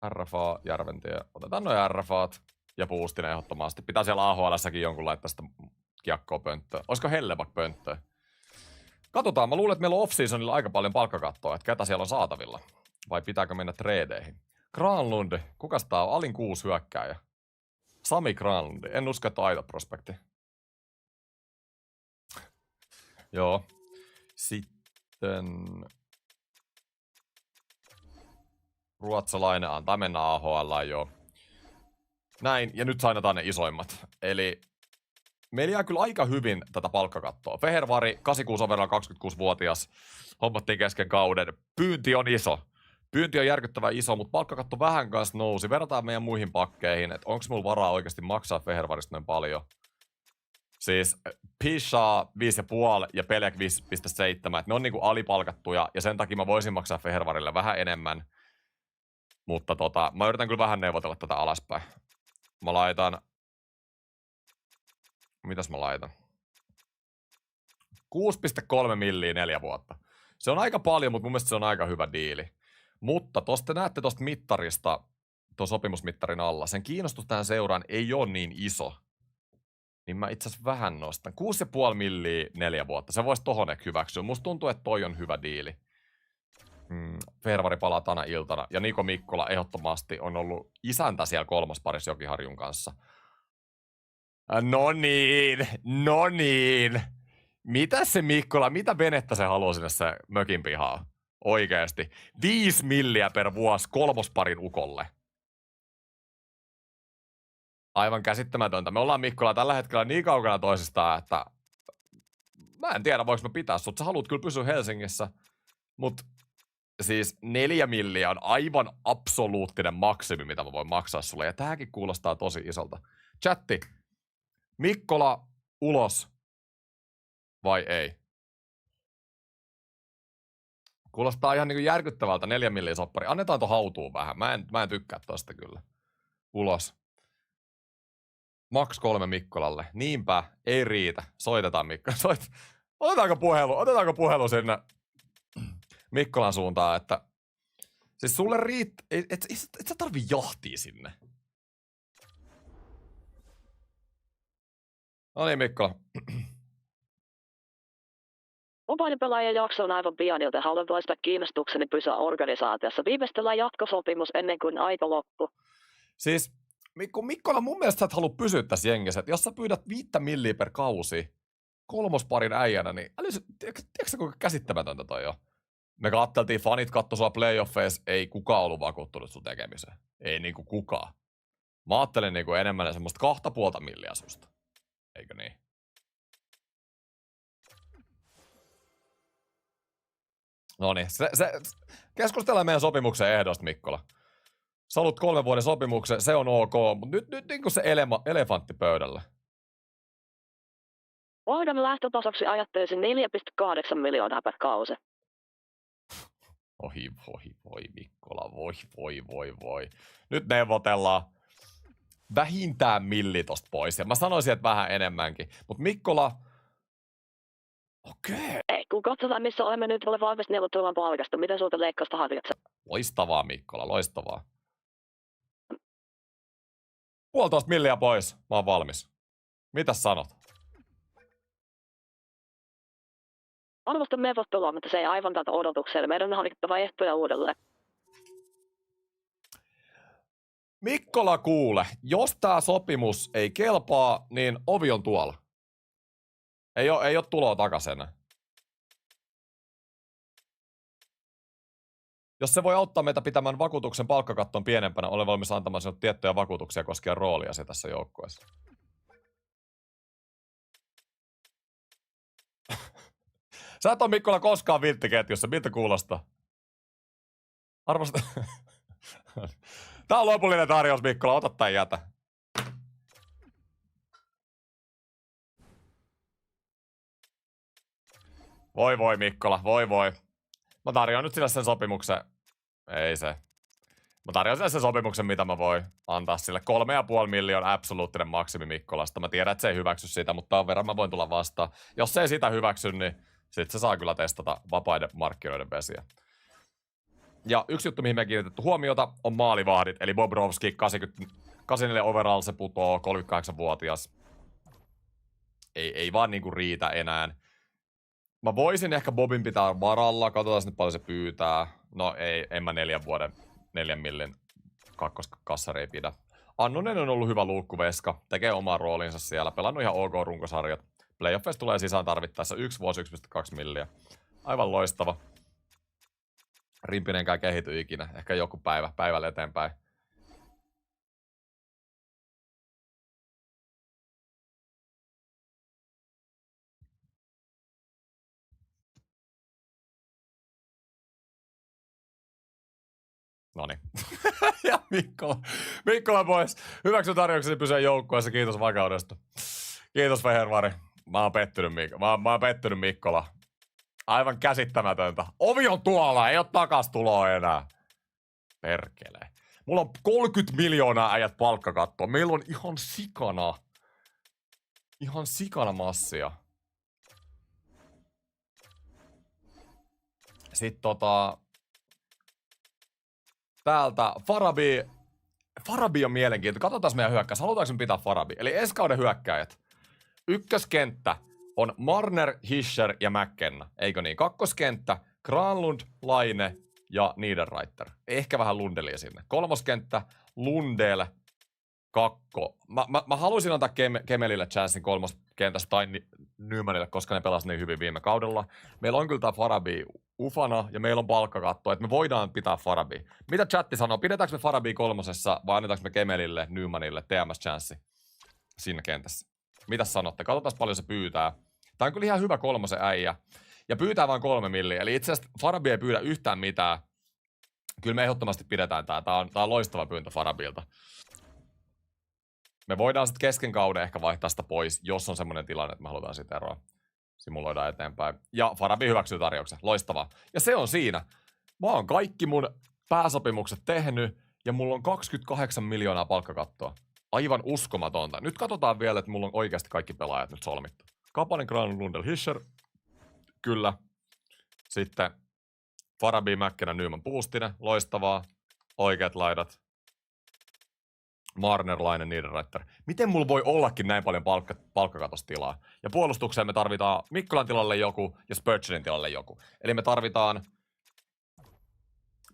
RFA, Järventie. Otetaan noin RFAt ja Puustinen ehdottomasti. Pitää siellä AHL:ssäkin jonkun laittaa sitä kiekkoa pönttöä. Olisiko Hellebak pönttöä? Katsotaan, mä luulen, että meillä on off-seasonilla aika paljon palkkakattoa, että ketä siellä on saatavilla. Vai pitääkö mennä treideihin? Granlund, kukas tää on? Alin 6 hyökkääjä. Sami Granlund, en usko, että on aito prospekti. Joo. Sitten ruotsalainen antaa mennä AHL, joo. Näin, ja nyt sainataan ne isoimmat. Eli meillä jää kyllä aika hyvin tätä palkkakattoa. Fehervari, 86 overall, 26-vuotias. Hommattiin kesken kauden. Pyynti on iso. Pyynti on järkyttävän iso, mutta palkkakatto vähän kanssa nousi. Verrataan meidän muihin pakkeihin, että onko mulla varaa oikeasti maksaa Fehervarista noin paljon. Siis Pisha 5,5 ja Pelek 5,7. Ne on niinku alipalkattuja ja sen takia mä voisin maksaa Fehervarille vähän enemmän. Mutta mä yritän kyllä vähän neuvotella tätä alaspäin. Mä laitan... Mitäs mä laitan? 6,3 milliä 4 vuotta. Se on aika paljon, mutta mun mielestä se on aika hyvä diili. Mutta tosta näette tosta mittarista, tuon sopimusmittarin alla, sen kiinnostus tähän seuraan ei ole niin iso. Niin mä itse asiassa vähän nostan. 6,5 milliä 4 vuotta. Se voisi tohon ehkä hyväksyä. Musta tuntuu, että toi on hyvä diili. Fehervari palaa tänä iltana. Ja Niko Mikkola ehdottomasti on ollut isäntä siellä 3. parissa Jokiharjun kanssa. No niin. Mitä se Mikkola, mitä venettä se haluaa sinne se mökin pihaa? Oikeesti. 5 milliä per vuosi 3. parin ukolle. Aivan käsittämätöntä. Me ollaan Mikkola tällä hetkellä niin kaukana toisistaan, että mä en tiedä, voiko mä pitää sut. Sä haluat kyllä pysyä Helsingissä, mutta siis 4 milliä on aivan absoluuttinen maksimi, mitä mä voin maksaa sulle. Ja tääkin kuulostaa tosi isolta. Chatti, Mikkola ulos vai ei? Kuulostaa ihan niin kuin järkyttävältä 4 milliä soppari. Annetaan to hautuun vähän. Mä en tykkää tosta kyllä. Ulos. Max 3 Mikkolalle. Niinpä, ei riitä. Soitetaan Mikkola. Otetaanko puhelu sinne Mikkolan suuntaan, että siis sulle riittää, et sä tarvii jahtia sinne. No niin, Mikkola. Vapaiden pelaajien jakso on aivan pian, joten haluan toistaa kiinnostukseni pysyä organisaatiossa. Viimeistellään jatkosopimus ennen kuin aika loppu. Siis Mikkola, mun mielestä sä et halua pysyä tässä jengissä. Jos sä pyydät 5 milliä per kausi 3. parin äijänä, niin tiedätkö sä kuinka käsittämätöntä toi on? Me katteltiin, fanit kattoi sua playoffeissa, ei kukaan ollut vakuuttunut sun tekemiseen. Ei niinku kukaan. Mä ajattelin niinku enemmän semmoista 2,5 milliä susta. Eikö niin? Noniin, keskustellaan meidän sopimuksen ehdosta, Mikkola. Sä haluat 3 vuoden sopimuksen, se on ok, mutta nyt niin kuin se elefantti pöydällä. Vauhdan lähtötasoksi ajattelisin 4,8 miljoonaa per kausi. Voi Mikkola, voi. Nyt neuvotellaan vähintään milli tosta pois. Ja mä sanoisin, että vähän enemmänkin. Mut Mikkola... Okei. Ei, kun katsotaan missä olemme nyt ole valmis neuvottelemaan palkasta. Miten suurta leikkausta harjoittaa? Loistavaa Mikkola, loistavaa. 1,5 milliä pois, mä oon valmis. Mitäs sanot? Arvostan neuvottelua, mutta se ei aivan tätä odotukselle. Meidän on hankittava ehtoja uudelleen. Mikkola kuule, jos tää sopimus ei kelpaa, niin ovi on tuolla. Ei oo tuloa takaisin. Jos se voi auttaa meitä pitämään vakuutuksen palkkakatton pienempänä, olen valmis antamaan sinulle tiettyjä vakuutuksia koskien rooliasi tässä joukkueessa. Sä et ole Mikkola koskaan vilttiketjussa. Miltä kuulostaa? Arvosta. Tää on lopullinen tarjous, Mikkola. Ota tai jätä. Voi Mikkola, voi. Mä tarjoan nyt sille sen sopimuksen. Ei se. Mä tarjoan sille sen sopimuksen, mitä mä voin antaa sille. 3,5 miljoonaa absoluuttinen maksimi Mikkolasta. Mä tiedän, että se ei hyväksy sitä, mutta tämän verran mä voin tulla vastaan. Jos se ei sitä hyväksy, niin sit se saa kyllä testata vapaiden markkinoiden vesiä. Ja yksi juttu, mihin me kiinnitetty huomiota, on maalivahdit. Eli Bobrovski, 84 overall, se putoo, 38-vuotias. Ei vaan niinku riitä enää. Mä voisin ehkä Bobin pitää varalla, katsotaan nyt paljon se pyytää. No en mä 4 millin kakkoskassari ei pidä. Annonen on ollut hyvä luukkuveska, tekee omaa roolinsa siellä, pelannut ihan ok runkosarjat. Playoffeissa tulee sisään tarvittaessa 1 vuosi 1,2 milliä. Aivan loistava. Rimpinenkään kehity ikinä, ehkä joku päivällä eteenpäin. Noniin. Ja Mikkola pois. Hyväksy tarjouksesi pysyä joukkueessa. Kiitos vakaudesta. Kiitos Fehervari. Mä oon pettynyt Mikkola. Aivan käsittämätöntä. Ovi on tuolla, ei oo takastuloa enää. Perkele. Mulla on 30 miljoonaa äijät palkkakattoa. Meillä on ihan sikana massia. Sitten täältä Farabi on mielenkiintoinen. Katsotaan meidän hyökkäys. Halutaanko me pitää Farabi? Eli ensi kauden hyökkäjät. Ykköskenttä on Marner, Hischer ja McKenna. Eikö niin? Kakkoskenttä Granlund, Laine ja Niederreiter. Ehkä vähän Lundelia sinne. Kolmoskenttä Lundell, Kakko. Mä haluaisin antaa Kemelille chanssin kolmoskentässä tai Nymanille, koska ne pelasivat niin hyvin viime kaudella. Meillä on kyllä tää Farabi ufana ja meillä on palkkakatto, että me voidaan pitää Farabi. Mitä chatti sanoo? Pidetäänkö me Farabi kolmosessa vai annetaanko me Kemelille, Nymanille, TMS-chanssi siinä kentässä? Mitäs sanotte? Katsotaan paljon se pyytää. Tää on kyllä ihan hyvä kolmosen äijä. Ja pyytää vain 3 milliä. Eli itse asiassa Farabi ei pyydä yhtään mitään. Kyllä me ehdottomasti pidetään tää. Tää on loistava pyyntö Farabilta. Me voidaan sitten kesken kauden ehkä vaihtaa sitä pois, jos on semmoinen tilanne, että me halutaan sitä eroa. Simuloidaan eteenpäin. Ja Farabi hyväksyy tarjouksen. Loistavaa. Ja se on siinä. Mä oon kaikki mun pääsopimukset tehnyt ja mulla on 28 miljoonaa palkkakattoa. Aivan uskomatonta. Nyt katsotaan vielä, että mulla on oikeasti kaikki pelaajat nyt solmittu. Kapanen, Granlund, Lundell, Hischer. Kyllä. Sitten Farabi, Mäkkenä, Nyman, Puustinen. Loistavaa. Oikeat laidat. Marnerlainen, Niederreiter. Miten mulla voi ollakin näin paljon palkkakatostilaa? Ja puolustukseen me tarvitaan Mikkolan tilalle joku ja Spurgeonin tilalle joku. Eli me tarvitaan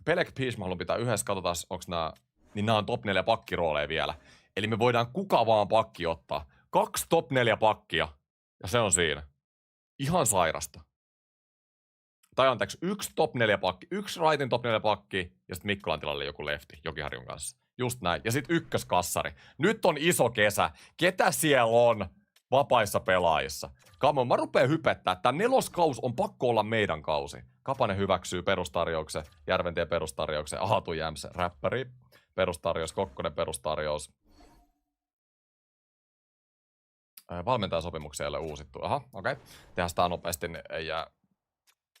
Pelek Peace, mä haluan pitää yhdessä. Katsotaan, onko nämä... Niin nämä on top 4 pakkirooleja vielä. Eli me voidaan kuka vaan pakki ottaa. 2 top 4 pakkia. Ja se on siinä. Ihan sairasta. Tai anteeksi, 1 top 4 pakki. 1 rightin top 4 pakki. Ja sitten Mikkolan tilalle joku lefti. Jokiharjun kanssa. Just näin. Ja sitten ykköskassari. Nyt on iso kesä. Ketä siellä on vapaissa pelaajissa? Come on, mä rupeen hypettää. Tää 4. kaus on pakko olla meidän kausi. Kapanen hyväksyy perustarjouksen. Järventie perustarjouksen. Aatu Jämse, räppäri. Perustarjous. Kokkonen perustarjous. Valmentajasopimuksia ei ole uusittu. Aha, okei. Tehdään sitä nopeasti, niin ei jää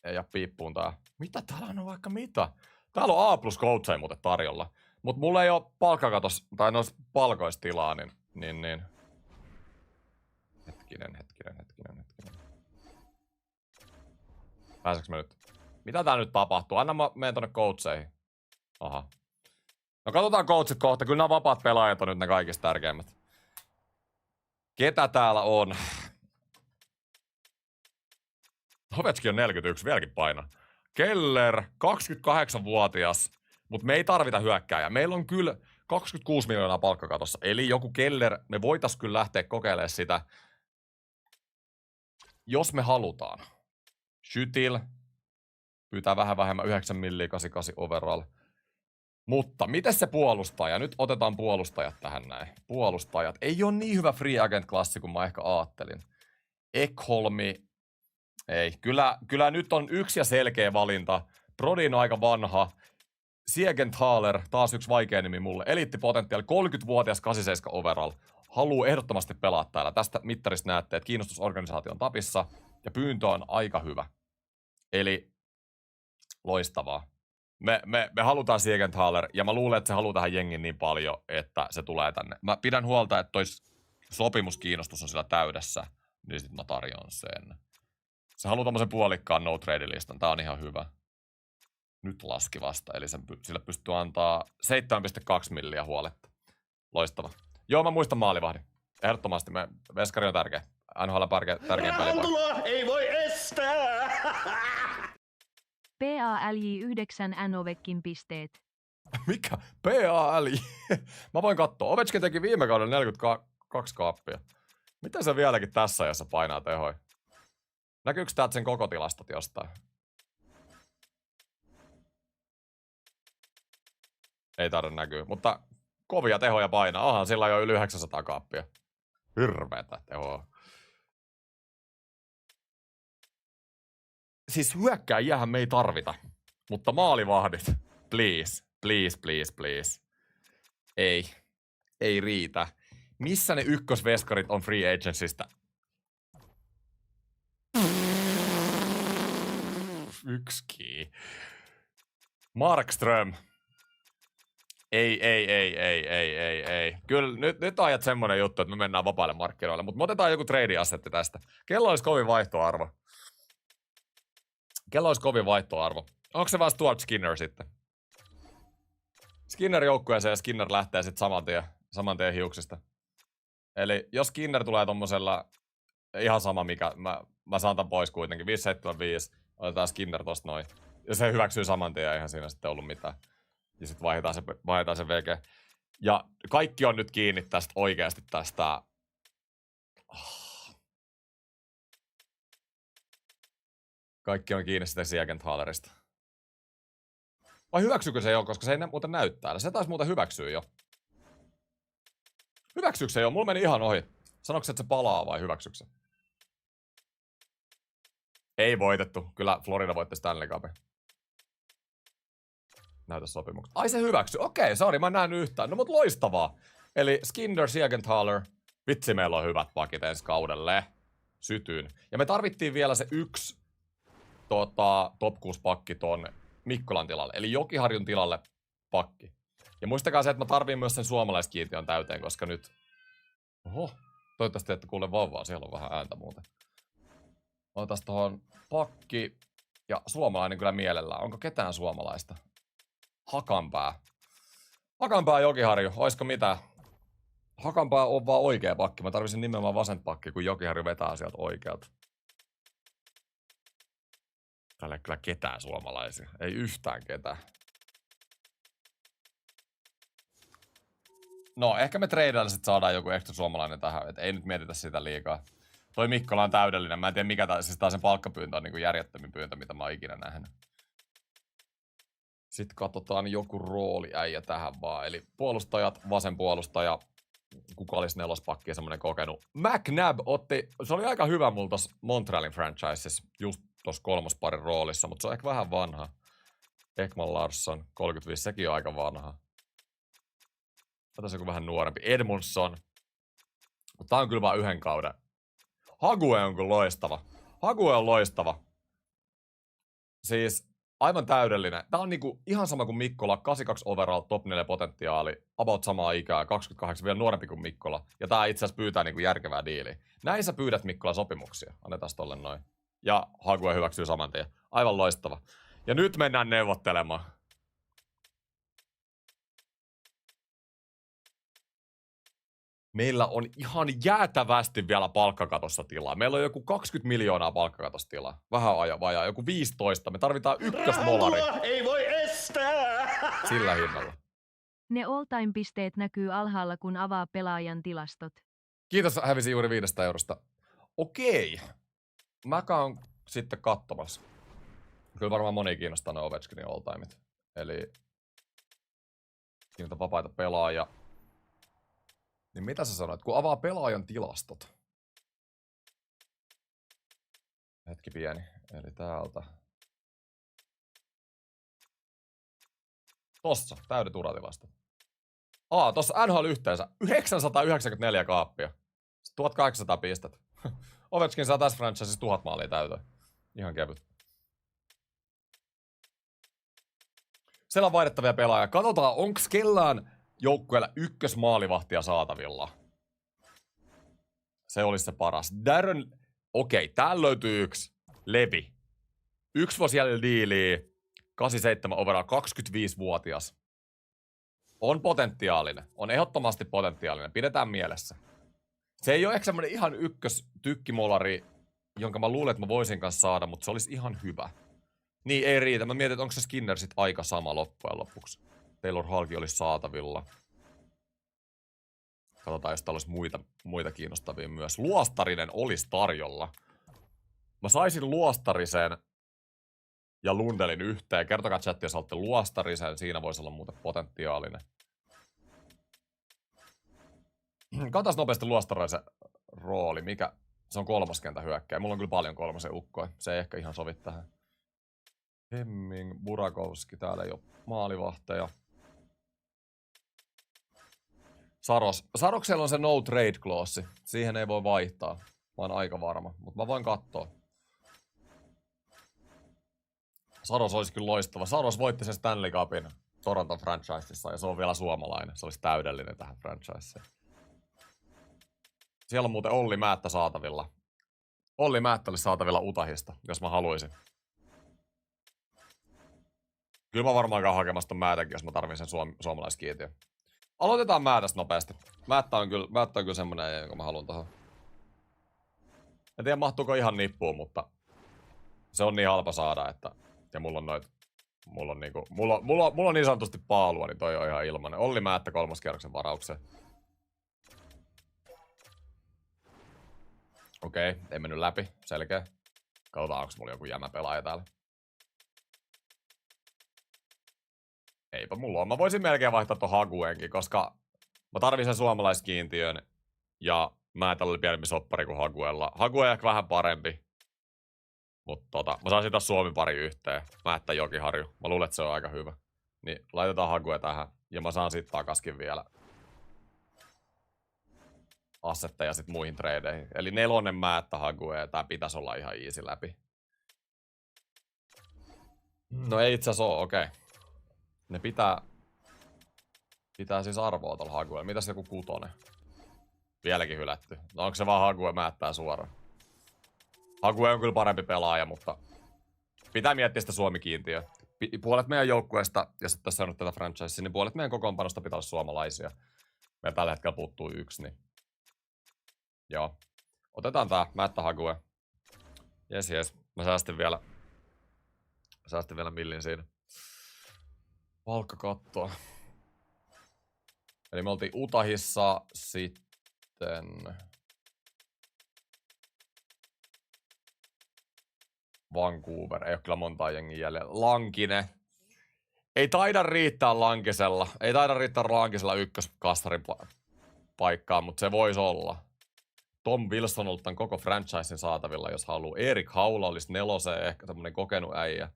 Ei jää piippuun tää. Mitä täällä on vaikka mitä? Täällä on A+ coacheja muuten tarjolla. Mut mulla ei oo palkkakatos, tai noissa palkoista tilaa, niin. Hetkinen. Pääseekö mä nyt? Mitä tää nyt tapahtuu? Anna mä menen tonne coacheihin. Aha. No katsotaan coachit kohta. Kyllä nämä vapaat pelaajat on nyt ne kaikista tärkeimmät. Ketä täällä on? Ovechkin on 41, vieläkin painaa. Keller, 28-vuotias, mutta me ei tarvita hyökkääjää. Meillä on kyllä 26 miljoonaa palkkakatossa. Eli joku Keller, me voitais kyllä lähteä kokeilemaan sitä, jos me halutaan. Schüttil, pyytää vähän vähemmän, 9 milliä, 88 overall. Mutta miten se puolustaja? Nyt otetaan puolustajat tähän näin. Puolustajat. Ei ole niin hyvä free agent-klassi kuin mä ehkä ajattelin. Ekholmi. Ei. Kyllä nyt on yksi ja selkeä valinta. Brodin on aika vanha. Siegenthaler, taas yksi vaikea nimi mulle. Eliittipotentiaali, 30-vuotias, 87 overall. Haluu ehdottomasti pelaa täällä. Tästä mittarista näette, että kiinnostusorganisaatio on tapissa. Ja pyyntö on aika hyvä. Eli loistavaa. Me halutaan Siegenthaler, ja mä luulen, että se haluaa tähän jengin niin paljon, että se tulee tänne. Mä pidän huolta, että toi sopimuskiinnostus on sillä täydessä, niin sit mä tarjoan sen. Se haluaa tommosen puolikkaan no trade listan, tää on ihan hyvä. Nyt laski vasta, eli sille pystyy antaa 7,2 milliä huoletta. Loistava. Joo, mä muistan maalivahdin. Ehdottomasti, veskari on tärkeä. NHL tärkeä pelipaikka. Ei voi estää! PALJ9 Novekin pisteet. Mikä? PALJ? Mä voin katsoa. Ovechkin teki viime kaudella 42 kaappia. Miten se vieläkin tässä ajassa painaa tehoja? Näkyykö täältä sen koko tilastot jostain? Ei tarvitse näkyä, mutta kovia tehoja painaa. Onhan sillä jo yli 900 kaappia. Hirveetä tehoa. Siis hyökkääjiähän me ei tarvita. Mutta maalivahdit. Please. Ei riitä. Missä ne ykkösveskarit on free agentsista? Yksikin. Markström. Ei. Kyllä nyt ajat semmonen juttu, että me mennään vapaille markkinoille. Mutta me otetaan joku trade-assetti tästä. Kello olisi kovin vaihtoarvo. Onko se vaan Stuart Skinner sitten? Skinner joukkueeseen ja Skinner lähtee sitten saman tien hiuksista. Eli jos Skinner tulee tommosella, ihan sama mikä, mä saan tämän pois kuitenkin, 575, otetaan Skinner tosta noin. Ja se hyväksyy saman tien, eihän siinä sitten ollut mitään. Ja sitten vaihdetaan se VG. Ja kaikki on nyt kiinni tästä oikeasti tästä. Kaikki on kiinni sitä Siegenthalerista. Vai hyväksyykö se jo, koska se ei muuten näyttää. Se taisi muuten hyväksyä jo. Hyväksyykö se jo? Mulla meni ihan ohi. Sanoiko se, että se palaa vai hyväksyykö se? Ei voitettu. Kyllä Florida voitti Stanley Cupin. Näytä sopimukset. Ai se hyväksy. Okei, sori, mä en nähnyt yhtään. No mut loistavaa. Eli Skinner, Siegenthaler. Vitsi, meillä on hyvät pakit ensi kaudelle. Sytyyn. Ja me tarvittiin vielä se yksi top 6 pakki ton Mikkolan tilalle. Eli Jokiharjun tilalle pakki. Ja muistakaa se, että mä tarviin myös sen suomalaiskiintiön täyteen, koska nyt... Oho, toivottavasti ette kuule vauvaa, siellä on vähän ääntä muuten. Otas tohon pakki ja suomalainen kyllä mielellään. Onko ketään suomalaista? Hakanpää. Hakanpää Jokiharju, oisko mitään? Hakanpää on vaan oikea pakki. Mä tarvisin nimenomaan vasenta pakki, kun Jokiharju vetää sieltä oikealta. Täällä ei kyllä ketään suomalaisia. Ei yhtään ketään. No, ehkä me tradeilla sit saadaan joku ekstra suomalainen tähän. Et ei nyt mietitä sitä liikaa. Toi Mikkola on täydellinen. Mä en tiedä mikä siis sen palkkapyyntö on niinku järjettömin pyyntö, mitä mä oon ikinä nähnyt. Sitten katsotaan joku rooliäijä tähän vaan. Eli puolustajat, vasen puolustaja. Kuka olisi nelospakki ja semmonen kokenut. McNabb otti, se oli aika hyvä mulla tossa Montrealin franchises. Just tossa kolmosparin roolissa, mutta se on ehkä vähän vanha. Ekman Larsson, 35, sekin on aika vanha. Otas joku vähän nuorempi. Edmundson. Mutta tää on kyllä vaan yhden kauden. Hague on kyllä loistava. Hague on loistava. Siis aivan täydellinen. Tää on niinku ihan sama kuin Mikkola, 82 overall, top 4 potentiaali, about samaa ikää, 28, vielä nuorempi kuin Mikkola. Ja tää itse asiassa pyytää niinku järkevää diiliä. Näin sä pyydät Mikkola sopimuksia. Annetaan tolle noin. Ja Hague hyväksyy saman tien. Aivan loistava. Ja nyt mennään neuvottelemaan. Meillä on ihan jäätävästi vielä palkkakatossa tilaa. Meillä on joku 20 miljoonaa palkkakatossa tilaa. Vähän vajaa, joku 15. Me tarvitaan ykkösmolari. Ei voi estää! Sillä hinnalla. Ne all-time-pisteet näkyy alhaalla, kun avaa pelaajan tilastot. Kiitos, hävisi juuri 5 eurosta. Okei. Mä käyn sitten katsomassa. Kyllä varmaan moni kiinnostaa ne Ovechkinin all-timeit. Eli kiinnostaa vapaita pelaajia. Niin mitä sä sanoit, kun avaa pelaajan tilastot? Hetki pieni, eli täältä. Tossa, täydet uratilastot. Tossa NHL yhteensä 994 kaappia. 1800 pistettä. Ovechkin saa tässä franchisessa 1000 maalia täytöön. Ihan kevyt. Siellä on vaihdettavia pelaajia. Katsotaan, onks kellään joukkueella ykkösmaalivahtia saatavilla. Se olisi se paras. Darren, okei, täällä löytyy yksi. Levi. 1 vuosi jäljellä diiliä. 87 overall, 25-vuotias. On potentiaalinen. On ehdottomasti potentiaalinen. Pidetään mielessä. Se ei ole ehkä semmonen ihan ykkös tykkimolari, jonka mä luulen, että mä voisin kanssa saada, mutta se olisi ihan hyvä. Niin, ei riitä. Mä mietin, että onko se Skinner sit aika sama loppujen lopuksi. Taylor Hallkin olisi saatavilla. Katsotaan, jos täällä olisi muita kiinnostavia myös. Luostarinen olisi tarjolla. Mä saisin Luostarisen ja Lundelin yhteen. Kertokaa chatti, jos haluatte Luostarisen. Siinä voisi olla muuten potentiaalinen. Katsotaan nopeasti Luostarisen rooli. Mikä? Se on 3. kentä hyökkääjä. Mulla on kyllä paljon 3. ukkoja. Se ei ehkä ihan sovi tähän. Hemming, Burakovski. Täällä ei ole maalivahteja. Saroksella on se no trade clause. Siihen ei voi vaihtaa. Mä oon aika varma. Mutta mä voin katsoa. Saros olisi kyllä loistava. Saros voitti sen Stanley Cupin Toronton franchisessa ja se on vielä suomalainen. Se olisi täydellinen tähän franchiseen. Siellä on muuten Olli Määttä saatavilla. Olli Määttä olisi saatavilla Utahista, jos mä haluaisin. Kyllä mä varmaan käyn hakemassa ton Määtäkin, jos mä tarvitsen sen suomalaiskiintiön. Aloitetaan Määtästä nopeasti. Määttä on kyllä semmonen, jonka mä haluan tohon. En tiedä mahtuuko ihan nippuun, mutta se on niin halpa saada, että ja mulla on niin sanotusti paalua, niin toi on ihan ilmanen. Olli Määttä 3. kierroksen varaukseen. Okei, ei mennyt läpi. Selkeä. Katsotaan, onko mulla joku jämä pelaaja täällä. Eipä mulla ole. Mä voisin melkein vaihtaa ton Haguenkin, koska mä tarvitsen suomalaiskiintiön ja Määtällä oli pienempi soppari kuin Haguella. Hague on ehkä vähän parempi. Mutta mä saisin taas Suomi pari yhteen. Määttä Jokiharju. Mä luulen, että se on aika hyvä. Niin laitetaan Hague tähän. Ja mä saan sit takaskin vielä assetteja sit muihin tradeihin. Eli 4. Määttä Hague ja tää pitäisi olla ihan easy läpi. No ei itse asiassa oo, okei. Ne pitää siis arvoa tuolla Haguella. Mitäs joku 6? Vieläkin hylätty. No onko se vaan Hague Määttää suoraan? Hague on kyllä parempi pelaaja, mutta pitää miettiä sitä Suomi-kiintiöä. Puolet meidän joukkueesta, jos et tässä on tätä franchisea, niin puolet meidän kokoonpanosta pitää olla suomalaisia. Meillä tällä hetkellä puuttuu 1, niin joo. Otetaan tää Määttä Hague. Jes. Mä säästin vielä millin siinä. Palkkakattoa. Eli me oltiin Utahissa sitten Vancouver. Ei ole kyllä montaa jengiä jäljellä. Lankinen. Ei taida riittää Lankisella. Ei taida riittää Lankisella ykköskastarin paikkaan, mutta se voisi olla. Tom Wilson on ollut tämän koko franchisen saatavilla, jos haluaa. Erik Haula olisi 4, ehkä tämmönen kokenut äijä.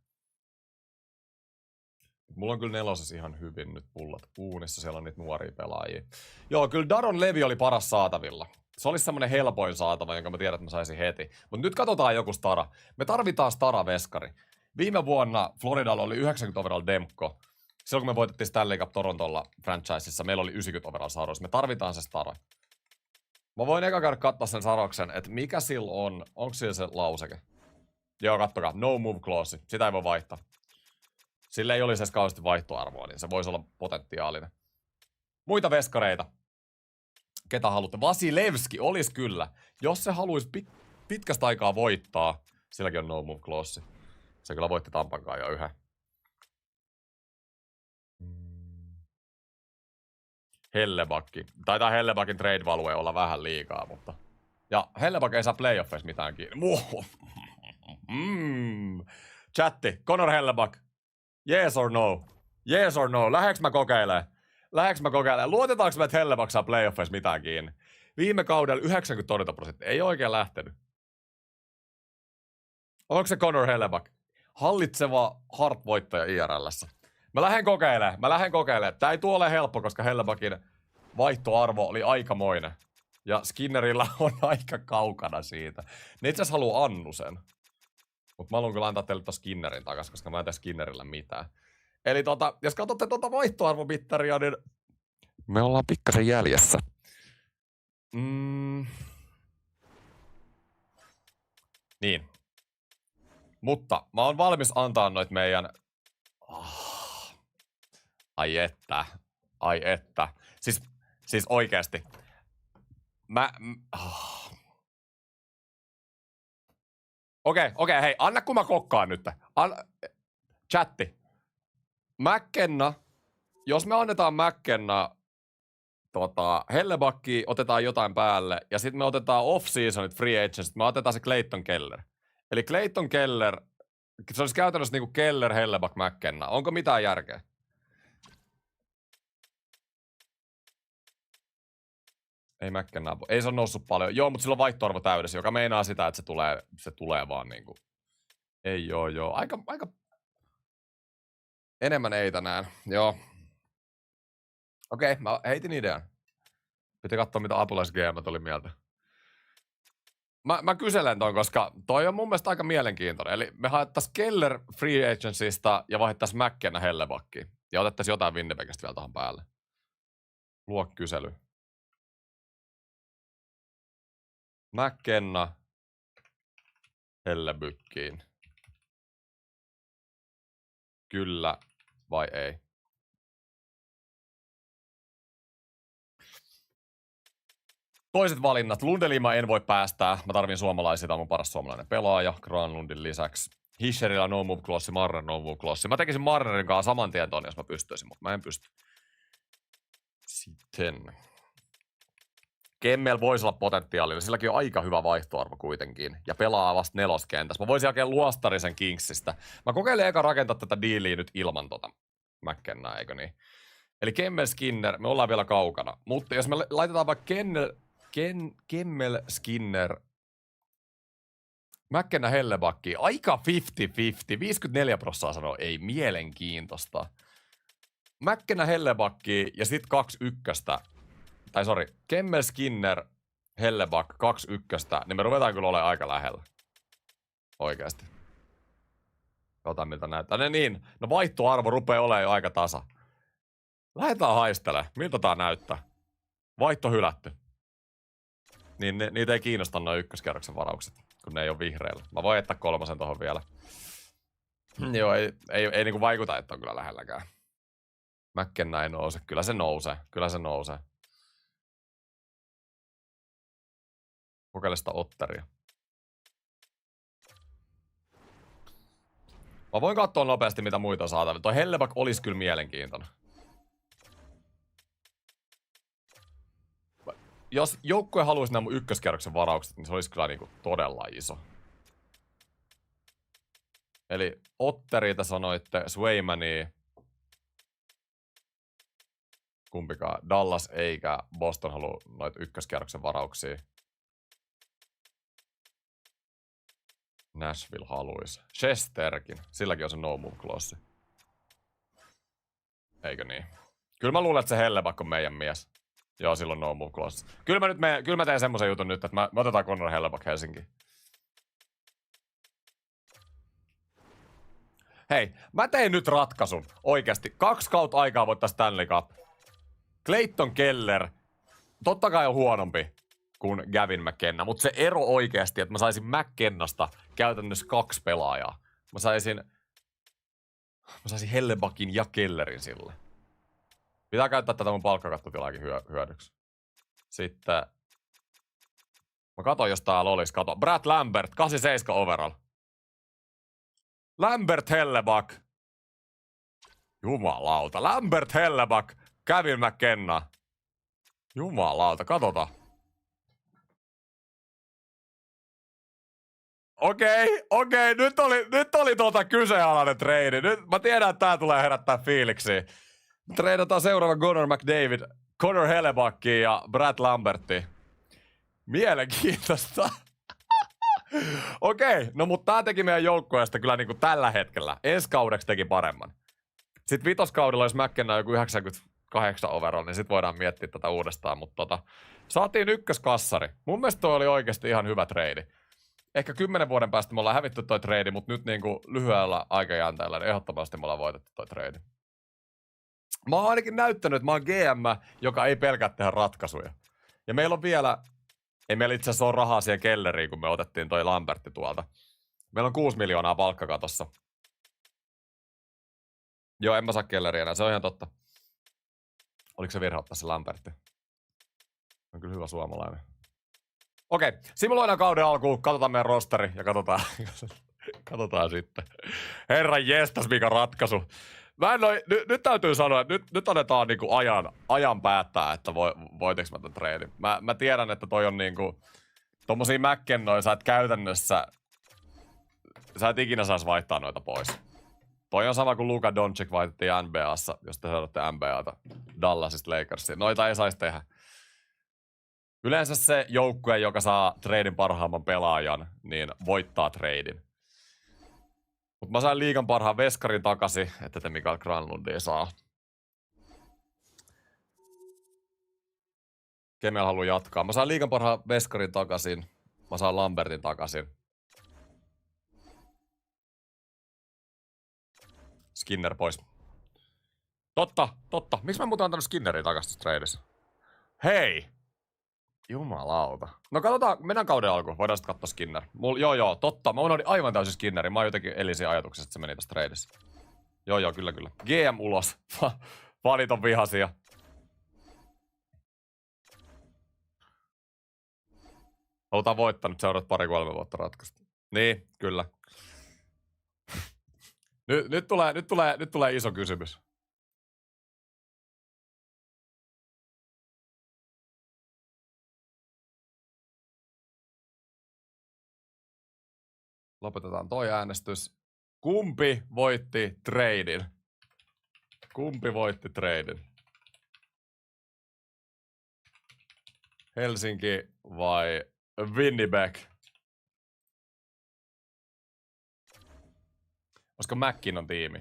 Mulla on kyllä 4 ihan hyvin nyt pullat uunissa, siellä on niitä nuoria pelaajia. Joo, kyllä Daron Levi oli paras saatavilla. Se olisi semmonen helpoin saatava, jonka mä tiedän, että mä saisin heti. Mut nyt katsotaan joku stara. Me tarvitaan stara-veskari. Viime vuonna Floridalla oli 90 overall Demko. Silloin kun me voitettiin Stanley Cup Torontolla franchiseissa, meillä oli 90 overall Saros. Me tarvitaan se stara. Mä voin eka käydä katsoa sen Saroksen, että mikä sillä on. Onko sillä se lauseke? Joo, kattokaa. No move clause. Sitä ei voi vaihtaa. Sillä ei olisi edes kauheasti vaihtoarvoa, niin se voisi olla potentiaalinen. Muita veskareita. Ketä haluatte? Vasilevski olisi kyllä. Jos se haluaisi pitkästä aikaa voittaa, silläkin on no move clause. Se kyllä voitti Tampankaan jo yhden. Hellebakki. Taitaa Hellebakin trade value olla vähän liikaa, mutta... Ja Hellebak ei saa playoffeissa mitään kiinni. Chatti, Connor Hellebak. Yes or no? Yes or no? Lähdekö mä kokeilemaan? Luotetaanko me, että Hellebak saa playoffeissa mitään kiinni? Viime kaudella 90%. Ei oikein lähtenyt. Onko se Connor Hellebak? Hallitseva Hart-voittaja IRL:ssä. Mä lähden kokeilemaan. Tää ei tuo ole helppo, koska Hellebakin vaihtoarvo oli aikamoinen. Ja Skinnerillä on aika kaukana siitä. Ne itse asiassa haluaa Annusen. Mut mä haluan kyllä antaa teille Skinnerin takas, koska mä en tee Skinnerillä mitään. Eli jos katsotte vaihtoarvomittaria, niin me ollaan pikkasen jäljessä. Niin. Mutta mä oon valmis antaa noit meidän... Ai että. Siis oikeesti. Okei, hei, anna kun mä kokkaan nyt. Chatti. McKenna, jos me annetaan McKenna Hellebakkiin, otetaan jotain päälle, ja sitten me otetaan off-seasonit free agents, me otetaan se Clayton Keller. Eli Clayton Keller, se olisi käytännössä niinku Keller, Hellebak, McKenna. Onko mitään järkeä? Ei McKennaa. Ei se ole noussut paljon. Joo, mutta sillä on vaihtoarvo täydessä, joka meinaa sitä, että se tulee vaan niinku... Ei joo. Aika... Enemmän ei tänään. Joo. Okei, mä heitin idean. Piti katsoa, mitä apulais-GM oli mieltä. Mä kyselen ton, koska toi on mun mielestä aika mielenkiintoinen. Eli me haettais Keller Free Agencysta ja vaihdettais McKenna Hellebakkiin. Ja otettais jotain Winnipegistä vielä tähän päälle. Luo kysely. McKenna Hellebykkiin. Kyllä vai ei? Toiset valinnat. Lundelima en voi päästää. Mä tarvin suomalaisia. Tämä on mun paras suomalainen pelaaja. Granlundin lisäksi. Hischerillä no move clause, Marner no move clause. Mä tekisin Marnerin kanssa saman tien ton, jos mä pystyisin, mutta mä en pysty. Sitten. Kemmel voisi olla potentiaalinen. Silläkin on aika hyvä vaihtoarvo kuitenkin. Ja pelaa vasta neloskentässä. Mä voisin hakea luostarisen Kingsistä. Mä kokeilen eka rakentaa tätä diiliä nyt ilman McKennaa, eikö niin? Eli Kemmel Skinner, me ollaan vielä kaukana. Mutta jos me laitetaan vaikka Kemmel Skinner, McKenna Hellebakki, aika 50-50, 54% sanoo ei mielenkiintoista. McKenna Hellebakki ja sit 2-1, tai sori, Kemmel Skinner, Hellebak 2-1, niin me ruvetaan kyllä olemaan aika lähellä. Oikeasti. Katsotaan miltä näyttää. No vaihtoarvo rupeaa olemaan jo aika tasa. Lähdetään haistelemaan. Miltä tää näyttää? Vaihto hylätty. Niin niitä ei kiinnosta noin ykköskerroksen varaukset, kun ne ei ole vihreillä. Mä voin jättää 3 tohon vielä. Joo, ei niinku vaikuta, että on kyllä lähelläkään. McKenna ei nouse. Kyllä se nousee. Kokeile sitä Otteria. Mä voin katsoa nopeasti, mitä muita on saatavilla. Toi Hellebak olisi kyllä mielenkiintoinen. Jos joukkue haluaisi nämä mun ykköskerroksen varaukset, niin se olisi kyllä niinku todella iso. Eli Otterita sanoitte, Swaymania. Kumpikaan. Dallas eikä Boston halua noita ykköskerroksen varauksia. Nashville haluaisi. Chesterkin. Silläkin on se no move clause. Eikö niin? Kyllä mä luulen, että se Hellebak on meidän mies. Joo, silloin no move clause. Kyllä mä teen semmosen jutun nyt, että me otetaan Connor Hellebak Helsinkiin. Hei, mä tein nyt ratkaisun. Oikeasti. 2 kautta aikaa voittaa Stanley Cup. Clayton Keller, totta kai on huonompi kuin Gavin McKenna, mutta se ero oikeasti, että mä saisin McKennasta käytännössä 2 pelaajaa. Mä saisin Hellebuckin ja Kellerin sille. Pitää käyttää tätä mun palkkakattotilaakin hyödyksi. Sitten mä katon, jos täällä olisi. Kato. Brad Lambert, 87 overall. Lambert Hellebuck. Jumalauta. Lambert Hellebuck. Gavin McKenna. Jumalauta, katota. Okei, nyt oli kyseenalainen trade. Nyt mä tiedän, että tää tulee herättää fiiliksiä. Treidataan seuraava Connor McDavid, Connor Hellebuckia ja Brad Lambertia. Mielenkiintoista. Okei, no mutta tää teki meidän joukkueesta kyllä niinku tällä hetkellä. Ensi kaudeksi teki paremman. Sitten vitoskaudella, jos McKenna joku 98 overall, niin sit voidaan miettiä tätä uudestaan. Mutta saatiin ykköskassari. Mun mielestä toi oli oikeasti ihan hyvä trade. Ehkä 10 vuoden päästä me ollaan hävitty toi trade, mutta nyt niinku lyhyellä aikajänteellä niin ehdottomasti me ollaan voitettu toi trade. Mä oon ainakin näyttänyt, että mä oon GM, joka ei pelkää tehdä ratkaisuja. Ja meillä on vielä, ei meillä itse asiassa ole rahaa siihen Kelleriin, kun me otettiin toi Lambertti tuolta. Meillä on 6 miljoonaa palkkakatossa. Joo, en mä saa Kelleriä enää, se on ihan totta. Oliko se virhe ottaa se Lambertti? On kyllä hyvä suomalainen. Okei, simuloidaan kauden alkuun, katsotaan meidän rosteri ja katsotaan sitten. Herran jestas, mikä ratkaisu. Nyt täytyy sanoa, että nyt annetaan niinku ajan päättää, että voiteks mä tämän treidin. Mä tiedän, että toi on niinku, tommosia McKennoja sä et käytännössä, sä et ikinä sais vaihtaa noita pois. Toi on sama kuin Luka Doncic vaihdettiin NBA:ssa, jos te seuraatte NBA:ta Dallasista Lakersiin. Noita ei saisi tehdä. Yleensä se joukkue, joka saa treidin parhaamman pelaajan, niin voittaa treidin. Mutta mä sain liigan parhaan veskarin takaisin, että te Mikael Granlundia saa. Kemel haluaa jatkaa. Mä saan liigan parhaan veskarin takaisin. Mä saan Lambertin takaisin. Skinner pois. Totta. Miksi mä muuten antanut Skinnerin takaisin tässä treidissä? Hei! Jumalauta. No katsotaan, mennään kauden alkuun. Voidaan sitten katsoa Skinner. Joo, totta. Mä unohdin aivan täysin Skinnerin. Mä jotenkin elisin ajatuksessa, että se meni tässä treidissä. Joo, kyllä. GM ulos. Fanit on vihaisia. Halutaan voittaa nyt seuraavat 2-3 vuotta ratkaista. Niin, kyllä. Nyt tulee iso kysymys. Lopetetaan toi äänestys. Kumpi voitti treidin? Helsinki vai Winnipeg? Olisiko McKinnon tiimi?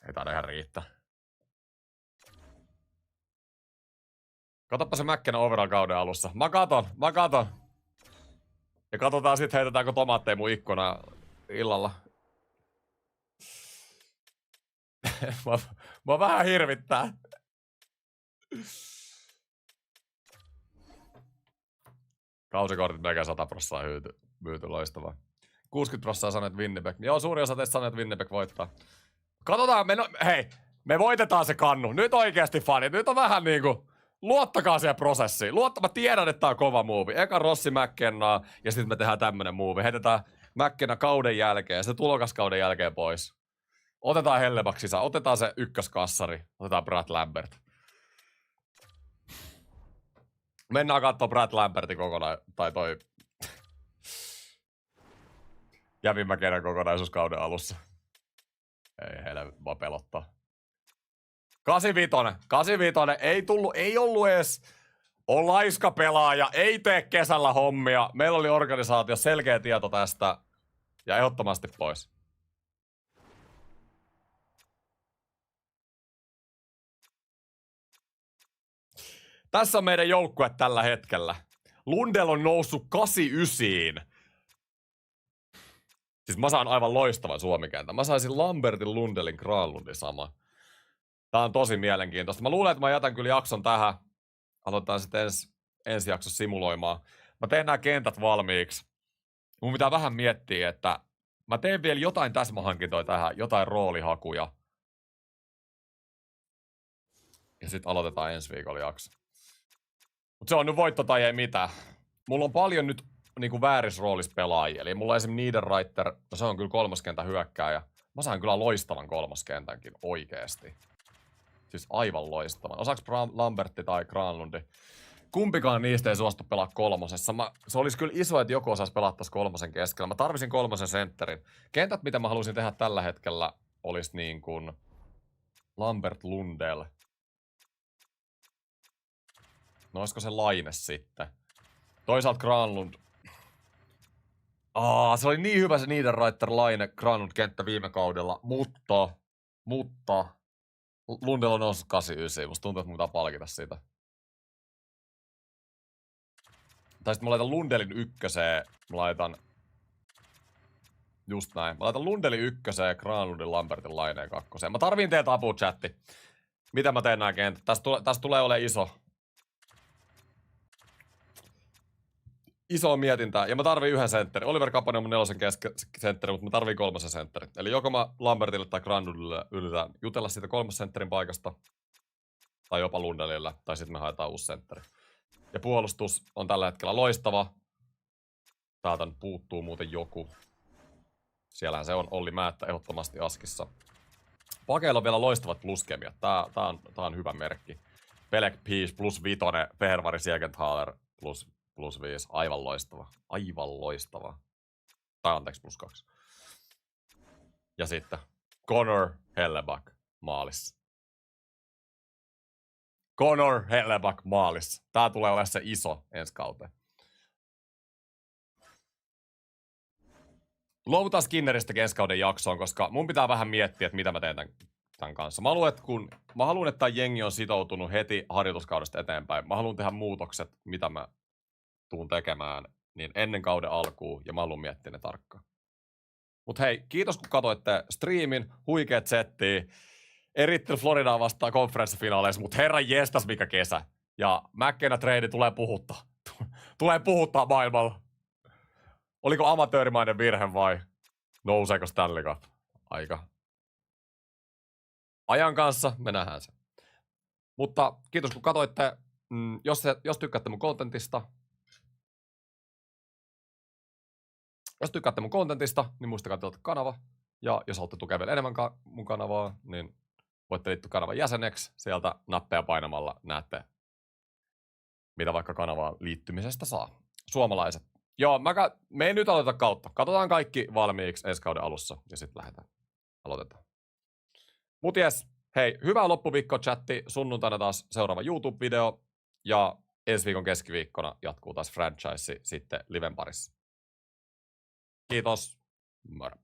Ei taida ihan riittää. Katoppa se McKinnon overall kauden alussa. Mä katon. Ja katsotaan sit, heitetäänkö tomaatteja mun ikkuna illalla. Mä vähän hirvittää. Kausikortit melkein 100% myyty, loistavaa. 60% sanoo, että Winnipeg. Joo, suuri osa teistä sanoo, että Winnipeg voittaa. Katsotaan, me voitetaan se kannu. Nyt oikeasti fanit. Nyt on vähän niinku, luottakaa siihen prosessiin. Mä tiedän, että tää on kova muuvi. Eka Rossi McKennaa ja sitten me tehdään tämmönen muuvi. Heitetään McKenna kauden jälkeen, se tulokaskauden jälkeen pois. Otetaan Hellebuck sisään, otetaan se ykköskassari, otetaan Brad Lambert. Mennään kattoo Brad Lambertin kokonaan, tai toi Gavin McKennan kokonaisuus kauden alussa. Ei vaan pelottaa. 85, ei ollut edes. On laiska pelaaja, ei tee kesällä hommia. Meillä oli organisaatio selkeä tieto tästä ja ehdottomasti pois. Tässä on meidän joukkue tällä hetkellä. Lundell on noussut 89. Siis mä saan aivan loistavan suomikentän. Mä saisin Lambertin, Lundelin, Granlundin sama. Tää on tosi mielenkiintoista. Mä luulen, että mä jätän kyllä jakson tähän. Aloitetaan sitten ensi jaksossa simuloimaan. Mä teen nämä kentät valmiiksi. Mun pitää vähän miettiä, että mä teen vielä jotain täsmähankintoja tähän, jotain roolihakuja. Ja sitten aloitetaan ensi viikolla jakso. Mut se on nyt voitto tai ei mitään. Mulla on paljon nyt niinku väärissä roolissa pelaajia. Eli mulla on esimerkiksi Niederreiter, no se on kyllä kolmoskentän hyökkääjä. Mä sain kyllä loistavan kolmoskentänkin oikeesti. Siis aivan loistavan. Osaaks Lambertti tai Granlundi? Kumpikaan niistä ei suostu pelaa kolmosessa. Se olisi kyllä iso, että joku osaisi pelata tässä kolmosen keskellä. Mä tarvisin kolmosen sentterin. Kentät, mitä mä haluaisin tehdä tällä hetkellä, olisi niin kuin Lambert Lundell. No olisiko se Laine sitten? Toisaalta Granlund. Se oli niin hyvä se Niederreiter, Laine, Granlund kenttä viime kaudella. Mutta Lundell on noussut 89. Musta tuntuu, että mun pitää palkita siitä. Tai sitten mä laitan Lundelin ykköseen. Mä laitan just näin. Mä laitan Lundelin ykköseen, Granlundin, Lambertin, Laineen kakkoseen. Mä tarviin teiltä apua, chatti. Mitä mä teen nää kentät? Tästä tulee olemaan iso mietintää. Ja mä tarviin yhden sentterin. Oliver Kapanen on mun nelosen sentteri, mutta mä tarviin kolmosen sentterin. Eli joko mä Lambertille tai Granlundille yritän jutella siitä kolmosen sentterin paikasta. Tai jopa Lundelille. Tai sitten me haetaan uusi sentteri. Ja puolustus on tällä hetkellä loistava. Täältä puuttuu muuten joku. Siellähän se on Olli Määttä ehdottomasti askissa. Pakeilla on vielä loistavat pluskemiat. Tää on hyvä merkki. Pelek Peace plus 5, Pervari Siegenthaler plus 5. Aivan loistava. Aivan loistava. Tai anteeksi plus 2. Ja sitten Connor Helleback maalissa. Connor Helleback maalissa. Tää tulee olemaan se iso ensi kauteen. Luovutaan Skinneristä ensi kauden jaksoon, koska mun pitää vähän miettiä, että mitä mä teen tämän kanssa. Mä haluan, että jengi on sitoutunut heti harjoituskaudesta eteenpäin. Mä haluan tehdä muutokset, mitä mä tuun tekemään, niin ennen kauden alkuun, ja mä haluan miettiä ne tarkkaan. Mut hei, kiitos kun katsoitte striimin, huikeet settiä. Erittely Floridaa vastaan konferenssifinaaleissa, mutta herran jestas mikä kesä. Ja McKenna trade tulee puhuttaa. Tulee puhuttaa maailmalla. Oliko amatöörimainen virhe vai nouseeko Stanley Cup? Ajan kanssa me nähdään se. Mutta kiitos kun katsoitte. Jos tykkäätte mun kontentista, niin muistakaa tilata kanava. Ja jos haluatte tukea vielä enemmän mun kanavaa, niin voitte liittyä kanavan jäseneksi. Sieltä nappeja painamalla näette, mitä vaikka kanavaan liittymisestä saa. Suomalaiset. Joo, me ei nyt aloita kautta. Katsotaan kaikki valmiiksi ensi kauden alussa ja sitten aloitetaan. Mut jes, hei, hyvää loppuviikkoa chatti. Sunnuntaina taas seuraava YouTube-video. Ja ensi viikon keskiviikkona jatkuu taas franchise sitten liven parissa. Kiitos. Moro.